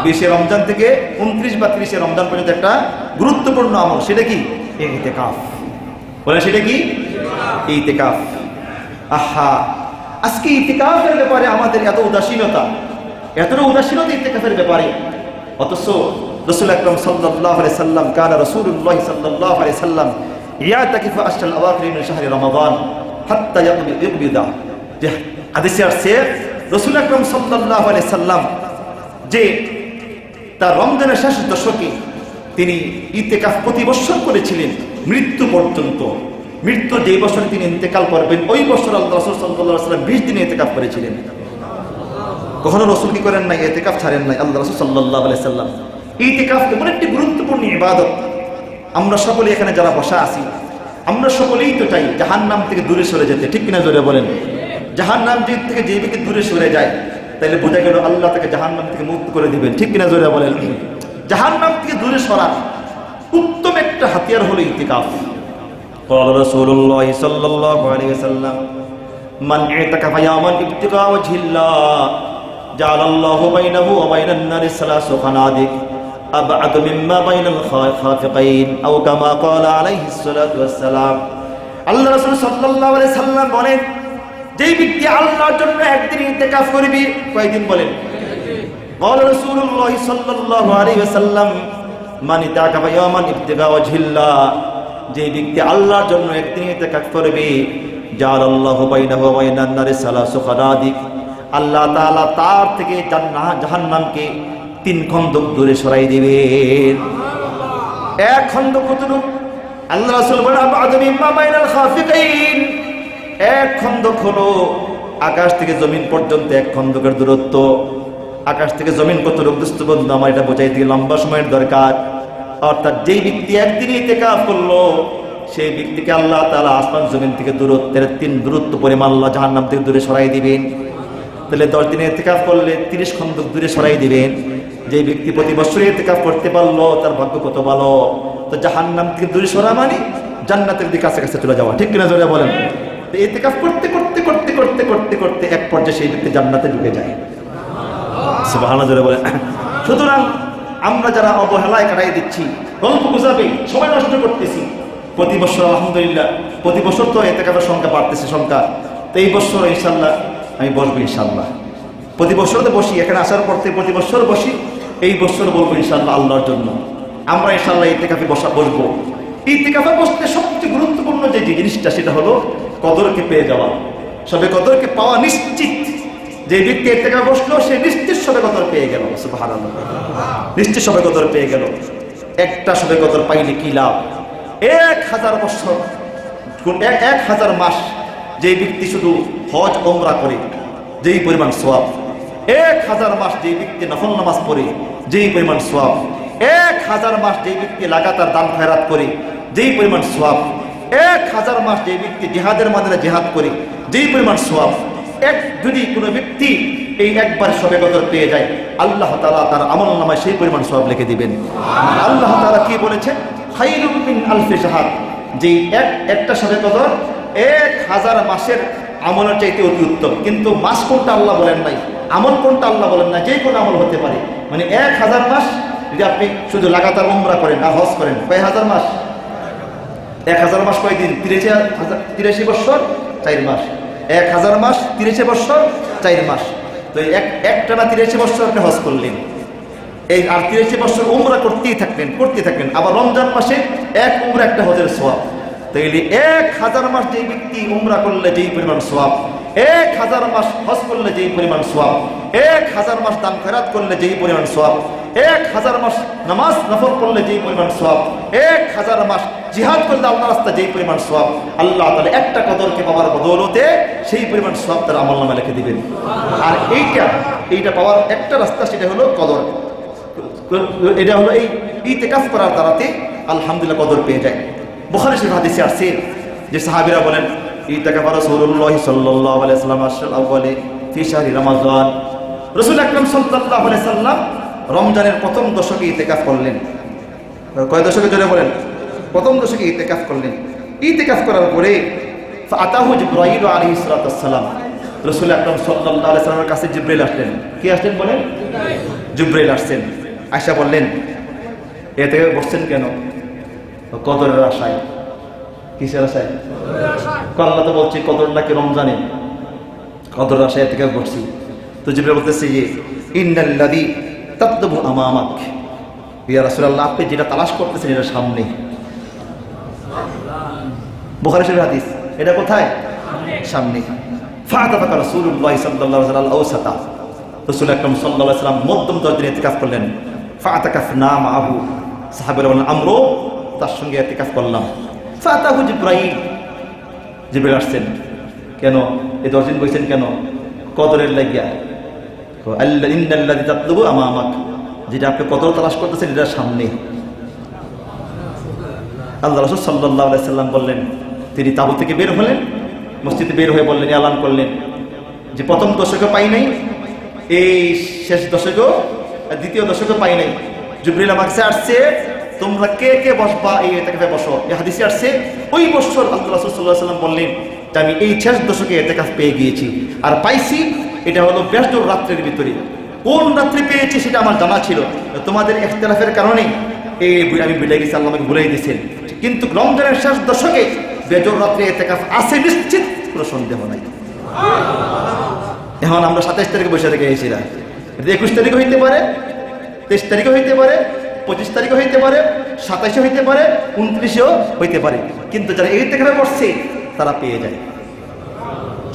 Speaker 1: 20 রমজান থেকে 29 বা 30 রমজান পর্যন্ত একটা গুরুত্বপূর্ণ আমল, সেটা কি? ইতিকাফ। বলেন সেটা কি? ইতিকাফ। আহা, আজকে ইতিকাফের ব্যাপারে আমাদের এত উদাসীনতা ইতিকাফের ব্যাপারে। অথচ রাসূল আকরাম সাল্লাল্লাহু আলাইহি সাল্লাম, কানা রাসূলুল্লাহ সাল্লাল্লাহু আলাইহি সাল্লাম ইয়াতাকিফু আশরাল আওয়াখির মিন শাহরি রমাদান হাত্তা ইয়াকবিদা। যে হাদিসে আছে রাসূল আকরাম সাল্লাল্লাহু আলাইহি সাল্লাম যে তার রমজানের শেষ দশকে তিনি ইতিকাফ প্রতি বছর করেছিলেন মৃত্যু পর্যন্ত। মৃত্যু যে বছরে তিনি ইন্তেকাল করবেন ওই বছর আল্লাহ রাসূল সাল্লাল্লাহু আলাইহি সাল্লাম 20 দিন ইতিকাফ করেছিলেন। কখনো রাসূল কি করেন নাই? ইতিকাফ ছাড়েন নাই আল্লাহ রাসূল সাল্লাল্লাহু আলাইহি সাল্লাম। ইতিকাফ এমন একটি গুরুত্বপূর্ণ ইবাদত, আমরা সকলে এখানে যারা বসা আছি আমরা সকলেই তো চাই জাহান্নাম থেকে দূরে সরে যেতে, ঠিক কিনা জোরে বলেন? জাহান্নাম থেকে যে ব্যক্তি দূরে সরে যায় তাহলে বোঝা গেল আল্লাহ তাকে জাহান্নাম থেকে মুক্ত করে দিবেন, ঠিক কিনা জোরে বলেন? জাহান্নাম থেকে দূরে সরা উত্তম একটা হাতিয়ার হলো ইতিকাফ। قال رسول الله صلى الله عليه وسلم من اعتكف يوما ابتغاء وجه الله جعل الله بينه وبين النار 3 خنادق أبعد مما بين الخافقين أو كما قال عليه الصلاة والسلام। আল্লাহ রাসূল সাল্লাল্লাহু আলাইহি সাল্লাম বলেন, যেই ব্যক্তি আল্লাহর জন্য একদিন ইতিকাফ করবে, কয়দিন বলেন? قال رسول الله صلى الله عليه وسلم من اعتكف يوما ابتغاء وجه الله, যে ব্যক্তি আল্লাহর জন্য একদিন ইতিকাফ করবে, জাআলাল্লাহু বাইনাহু ওয়া বাইনান নারি 3 খানাদিক, আল্লাহ তাআলা তার থেকে জাহান্নামকে 3 খন্দক দূরে সরাই দিবেন। এক খন্দক কতটুকু? আল্লাহ রাসূল বলেন আবআদু মিম্মা বাইনাল খাফিকাইন, এক খন্দক হলো আকাশ থেকে জমিন পর্যন্ত এক খন্দকের দূরত্ব। আকাশ থেকে জমিন কত দূরত্ব বন্ধু, আমার এটা বোঝাইতে লম্বা সময়ের দরকার। অর্থাৎ যেই ব্যক্তি একদিন ইতিকাফ করলো সেই ব্যক্তিকে আল্লাহ তাআলা আসমান জমিন থেকে দূরত্বের 3 দূরত্ব পরিমাণ আল্লাহ জাহান্নাম থেকে দূরে সরাই দিবেন। তাহলে 10 দিনে ইতিকাফ করলে 30 খন্দক দূরে সরাই দিবেন। যে ব্যক্তি প্রতি বছর ইতিকাফ করতে পারলো তার ভাগ্য কত ভালো। তো জাহান্নাম থেকে দূরে সরা মানে জান্নাতের দিকে কাছে কাছে চলে যাওয়া, ঠিক কিনা জোরে বলেন? ইতিকাফ করতে করতে করতে করতে করতে করতে এক পর্যায়ে সেই ব্যক্তি জান্নাতে ঢুকে যায়। সুবহানাল্লাহ জোরে বলেন। সুতরাং আমরা যারা অবহেলায় কাটাই দিচ্ছি, গল্প গুজাবে সময় নষ্ট করতেছি, প্রতি বছর আলহামদুলিল্লাহ প্রতি বছর তো ইতিকাফের সংখ্যা বাড়তেছে সংখ্যা, তো এই বছর ইনশাআল্লাহ আমি বসবো ইনশাআল্লাহ। প্রতি বছর তো বসি, এখানে আসার পর থেকে প্রতি বছর বসি, এই বছর বলবো ইনশাআল্লাহ আল্লাহর জন্য আমরা ইনশাআল্লাহ ইতিকাফে বসবো। ইতিকাফে বসতে সবচেয়ে গুরুত্বপূর্ণ যে জিনিসটা সেটা হলো কদরকে পেয়ে যাওয়া, সবে কদরকে পাওয়া নিশ্চিত। যে ব্যক্তি ইতিকাফে বসলো সে নিশ্চিত সবে কদর পেয়ে গেল। সুবহানাল্লাহ, নিশ্চিত সবে কদর পেয়ে গেল। একটা সবে কদর পাইলে কি লাভ? 1000 বছর 1000 মাস যে ব্যক্তি শুধু হজ ওমরা করে যেই পরিমাণ সওয়াব, 1000 মাস যে ব্যক্তি নফল নামাজ পড়ে যেই পরিমাণ সওয়াব, 1000 মাস যে ব্যক্তি লাগাতার দান খয়রাত করে যেই পরিমাণ সওয়াব, 1000 মাস যে ব্যক্তি জিহাদের ময়দানে জিহাদ করে যেই পরিমাণ সওয়াব, যদি কোনো ব্যক্তি এই একবার সবে কদর পেয়ে যায় আল্লাহ তাআলা তার আমলনামায় সেই পরিমাণ সওয়াব লিখে দিবেন। আল্লাহ তাআলা কি বলেছেন? খায়রুম মিন আলফি শাহর, যে একটা সবে কদর 1000 মাসের আমলের চাইতে অতি উত্তম। কিন্তু মাস কোনটা আল্লাহ বলেন নাই, আমল কোনটা আল্লাহ বলেন না, যে কোনো আমল হতে পারে। মানে 1000 মাস যদি আপনি শুধু লাগাতার উমরা করেন আর হজ করেন, কয় হাজার মাস? 1000 মাস কয় দিন? 83 বছর 4 মাস। 1000 মাস 83 বছর 4 মাস। তো একটানা 83 বছর আপনি হজ করলেন, এই আর 83 বছর উমরা করতেই থাকলেন। আবার রমজান মাসে এক উমরা একটা হজের সওয়াব। তাইলে 1000 মাস যেই ব্যক্তি উমরা করলে যেই পরিমাণ সওয়াব, 1000 মাস হজ করলে যেই পরিমাণ সওয়াব, 1000 মাস দান খয়রাত করলে যেই পরিমাণ সওয়াব, 1000 মাস নামাজ নফল করলে যেই পরিমাণ সওয়াব, 1000 মাস জিহাদ করলে আল্লাহর রাস্তায় যেই পরিমাণ সওয়াব, আল্লাহ তাআলা একটা কদরকে পাওয়ার বদৌলতে সেই পরিমাণ সওয়াব তার আমলনামায় লিখে দিবেন। আর এইটা পাওয়ার একটা রাস্তা, সেটা হলো কদর। এটা হলো এই ইতিকাফ করার দ্বারাতে আলহামদুলিল্লাহ কদর পেয়ে যায়। বুখারী শরীফ হাদিসে আসছে যে সাহাবীরা বলেন, ইতিকাফা রাসূলুল্লাহ সাল্লাল্লাহু আলাইহি ওয়াসাল্লাম আশরাল আউয়ালে ফি শাহরি রমাদান, রাসূল আকরাম সাল্লাল্লাহু আলাইহি ওয়াসাল্লাম রমজানের প্রথম দশকে ইতিকাফ করলেন। কয় দশকে? জোরে বলেন। প্রথম দশকে ইতিকাফ করলেন। ইতিকাফ করার পরে ফাতাহু জিবরাইল আলাইহিস সালাতু ওয়াস সালাম, রাসূল আকরাম সাল্লাল্লাহু আলাইহি ওয়াসাল্লামের কাছে জিবরাইল আসলেন। কি আসলেন বলেন? জিবরাইল আসছেন। আয়েশা বললেন, এতে বসছেন কেন? কদরের আশায়। কিসের আশায়? আল্লাহ তো বলছি কদর নাকি রমজানে, কদরের আশায় ইতিকাফ করছি। তো জিবরাইল বলতেছে যে ইন্নাল্লাযী তাতলুবু আমামাক, ইয়া রাসূলুল্লাহ আপনি যেটা তালাশ করতেছেন এটা সামনে। বুখারী শরীফের হাদিস। এটা কোথায়? সামনে। ফাতাফাকা রাসূলুল্লাহ সাল্লাল্লাহু আলাইহি ওয়াসাল্লাম আওসাতা, রাসূল আকরাম সাল্লাল্লাহু আলাইহি ওয়াসাল্লাম মধ্যম দরজায় ইতিকাফ করলেন। ফাতাকাফনা মাহু, সাহাবারা বলেন আমরাও তার সঙ্গে ইতিকাফ করলাম। ফাতাহু জিবরাইল, জিবরাইল আসছেন। কেন এই দরজায় বসেন কেন? কদরের লাগিয়া। ইন্নাল্লাযী তাতলুবু আমামাক, যেটা আপনি কদর তালাশ করতেছেন এটা সামনে। আল্লাহ রাসূল সাল্লাল্লাহু আলাইহি ওয়াসাল্লাম বললেন, তিনি তাবুত থেকে বের হলেন, মসজিদে বের হয়ে বললেন, এলান করলেন যে প্রথম দশকে পাই নাই, এই শেষ দশকেও দ্বিতীয় দশকে পাই নাই। জিবরাইল আমার কাছে আসছে, তোমরা কে কে বসবা এই ইতিকাফে বসো। এই হাদিসে আসছে ওই বছর আল্লাহ রাসূল সাল্লাল্লাহু আলাইহি ওয়াসাল্লাম বললেন যে আমি এই শেষ দশকে ইতিকাফ পেয়ে গিয়েছি, আর পাইছি এটা হলো বেজর রাত্রের ভিতরে। কোন রাত্রে পেয়েছি সেটা আমার জানা ছিল, তোমাদের ইখতিলাফের কারণে এই আমি ভুলে গেছি, আল্লাহ আমাকে ভুলাই দিয়েছেন। কিন্তু রমজানের শেষ দশকে বেজর রাত্রে ইতিকাফ আছে নিশ্চিত, কোনো সন্দেহ নাই। এখন আমরা 27 তারিখে বসে থেকে এসেছি, 21 তারিখে হইতে পারে, 23 তারিখে হইতে পারে, 25 তারিখে হইতে পারে, 27 হইতে পারে, 29 হইতে পারে, কিন্তু যারা এই ইতিকাফে বসছে তারা পেয়ে যায়।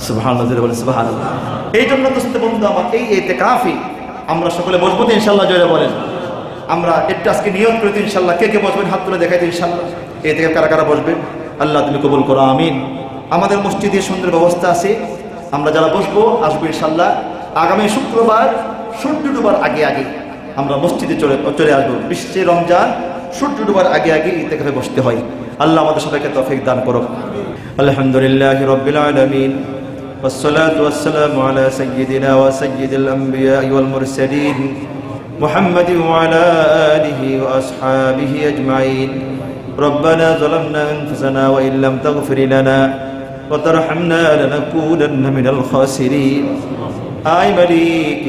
Speaker 1: সুবহানাল্লাহ, বলে সুবহানাল্লাহ। এই জন্য দোস্ত বন্ধু আমার, এই ইতিকাফে আমরা সকলে বসবো তো ইনশাআল্লাহ। জয় বলেন। আমরা একটু আজকে নিয়ত করি ইনশাআল্লাহ। কে কে বসবেন হাত তুলে দেখাই তো ইনশাআল্লাহ। এই ইতিকাফে কারা কারা বসবেন আল্লাহ তুমি কবুল করো, আমিন। আমাদের মসজিদে সুন্দর ব্যবস্থা আছে, আমরা যারা বসবো আসবো ইনশাআল্লাহ। আগামী শুক্রবার সূর্য ডুবার আগে আগে আমরা মসজিদে চলে আসবো। বিশ্বে রমজান সূর্য ডুবার আগে আগে ইতিকাফে বসতে হয়। আল্লাহ আমাদের সবাইকে তৌফিক দান করুক। আলহামদুলিল্লাহি রাব্বিল আলামিন, والصلاة والسلام على سيدنا وسيد الأنبياء والمرسلين محمد وعلى آله وأصحابه أجمعين. ربنا ظلمنا أنفسنا وإن لم تغفر لنا وترحمنا لنكونن من الخاسرين আয় মালিক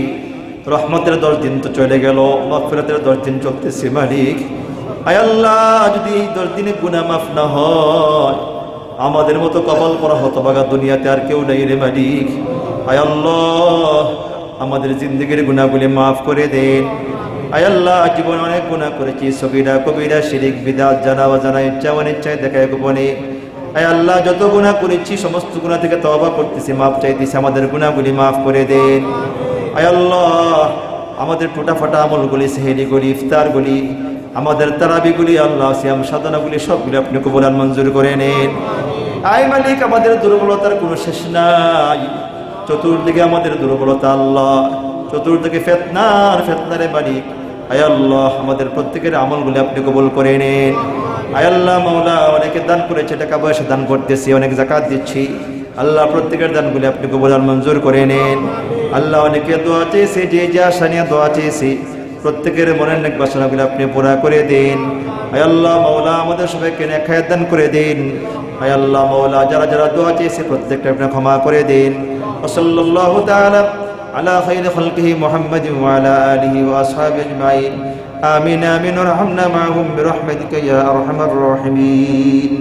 Speaker 1: রহমতের 10 দিন তো চলে গেল মাগফিরাতের 10 দিন চলতেছে মালিক আয় আল্লাহ যদি এই 10 দিনে গুনাহ মাফ না হয় আমাদের মতো কবল করা হতভাগা দুনিয়াতে আর কেউ নেই রে মালিক আয় আল্লাহ আমাদের জিন্দেগীর গুনাহগুলি মাফ করে দেন আয় আল্লাহ জীবনে অনেক গুনাহ করেছি সগীরা কবিরা শিরক বিদআত জানা অজানা ইচ্ছা অনিচ্ছায় দেখায় গোপনে আয় আল্লাহ যত গুনাহ করেছি সমস্ত গুনাহ থেকে তওবা করতেছি মাফ চাইতেছি আমাদের গুনাহগুলি মাফ করে দেন আয় আল্লাহ আমাদের টুটাফাটা আমলগুলি সেহরিগুলি ইফতারগুলি আমাদের তারাবিগুলি আল্লাহ সিয়াম সাধনাগুলি সবগুলি আপনি কবুল আর মঞ্জুর করে নেন আয় মালিক আমাদের দুর্বলতার কোনো শেষ নাই চতুর্দিকে আমাদের দুর্বলতা আল্লাহ চতুর্দিকে ফিতনারে মালিক আয় আল্লাহ আমাদের প্রত্যেকের আমলগুলি আপনি কবুল করে নেন আয় আল্লাহ মাওলা অনেকে দান করেছে টাকা পয়সা দান করতেছি অনেক যাকাত দিচ্ছি আল্লাহ প্রত্যেকের দানগুলি আপনি কবুল আর মঞ্জুর করে নেন আল্লাহ অনেকে দোয়া চেয়েছে যে যা সানিয়া দোয়া চেয়েছে প্রত্যেকের মনের নেক বাসনাগুলি আপনি পুরা করে দেন আয় আল্লাহ মাওলা আমাদের সবাইকে নেক হায়াত দান করে দিন আয় আল্লাহ মাওলা যারা যারা দোয়া চেয়েছে প্রত্যেকটা আপনি ক্ষমা করে দিন সাল্লাল্লাহু তাআলা আলা খাইরি খালকিহি মুহাম্মাদিন ওয়া আলা আলিহি ওয়া আসহাবিহি আজমাইন আমিন আমিন ওয়ারহামনা মাআহুম বিরহমাতিকা ইয়া আরহামার রাহিমিন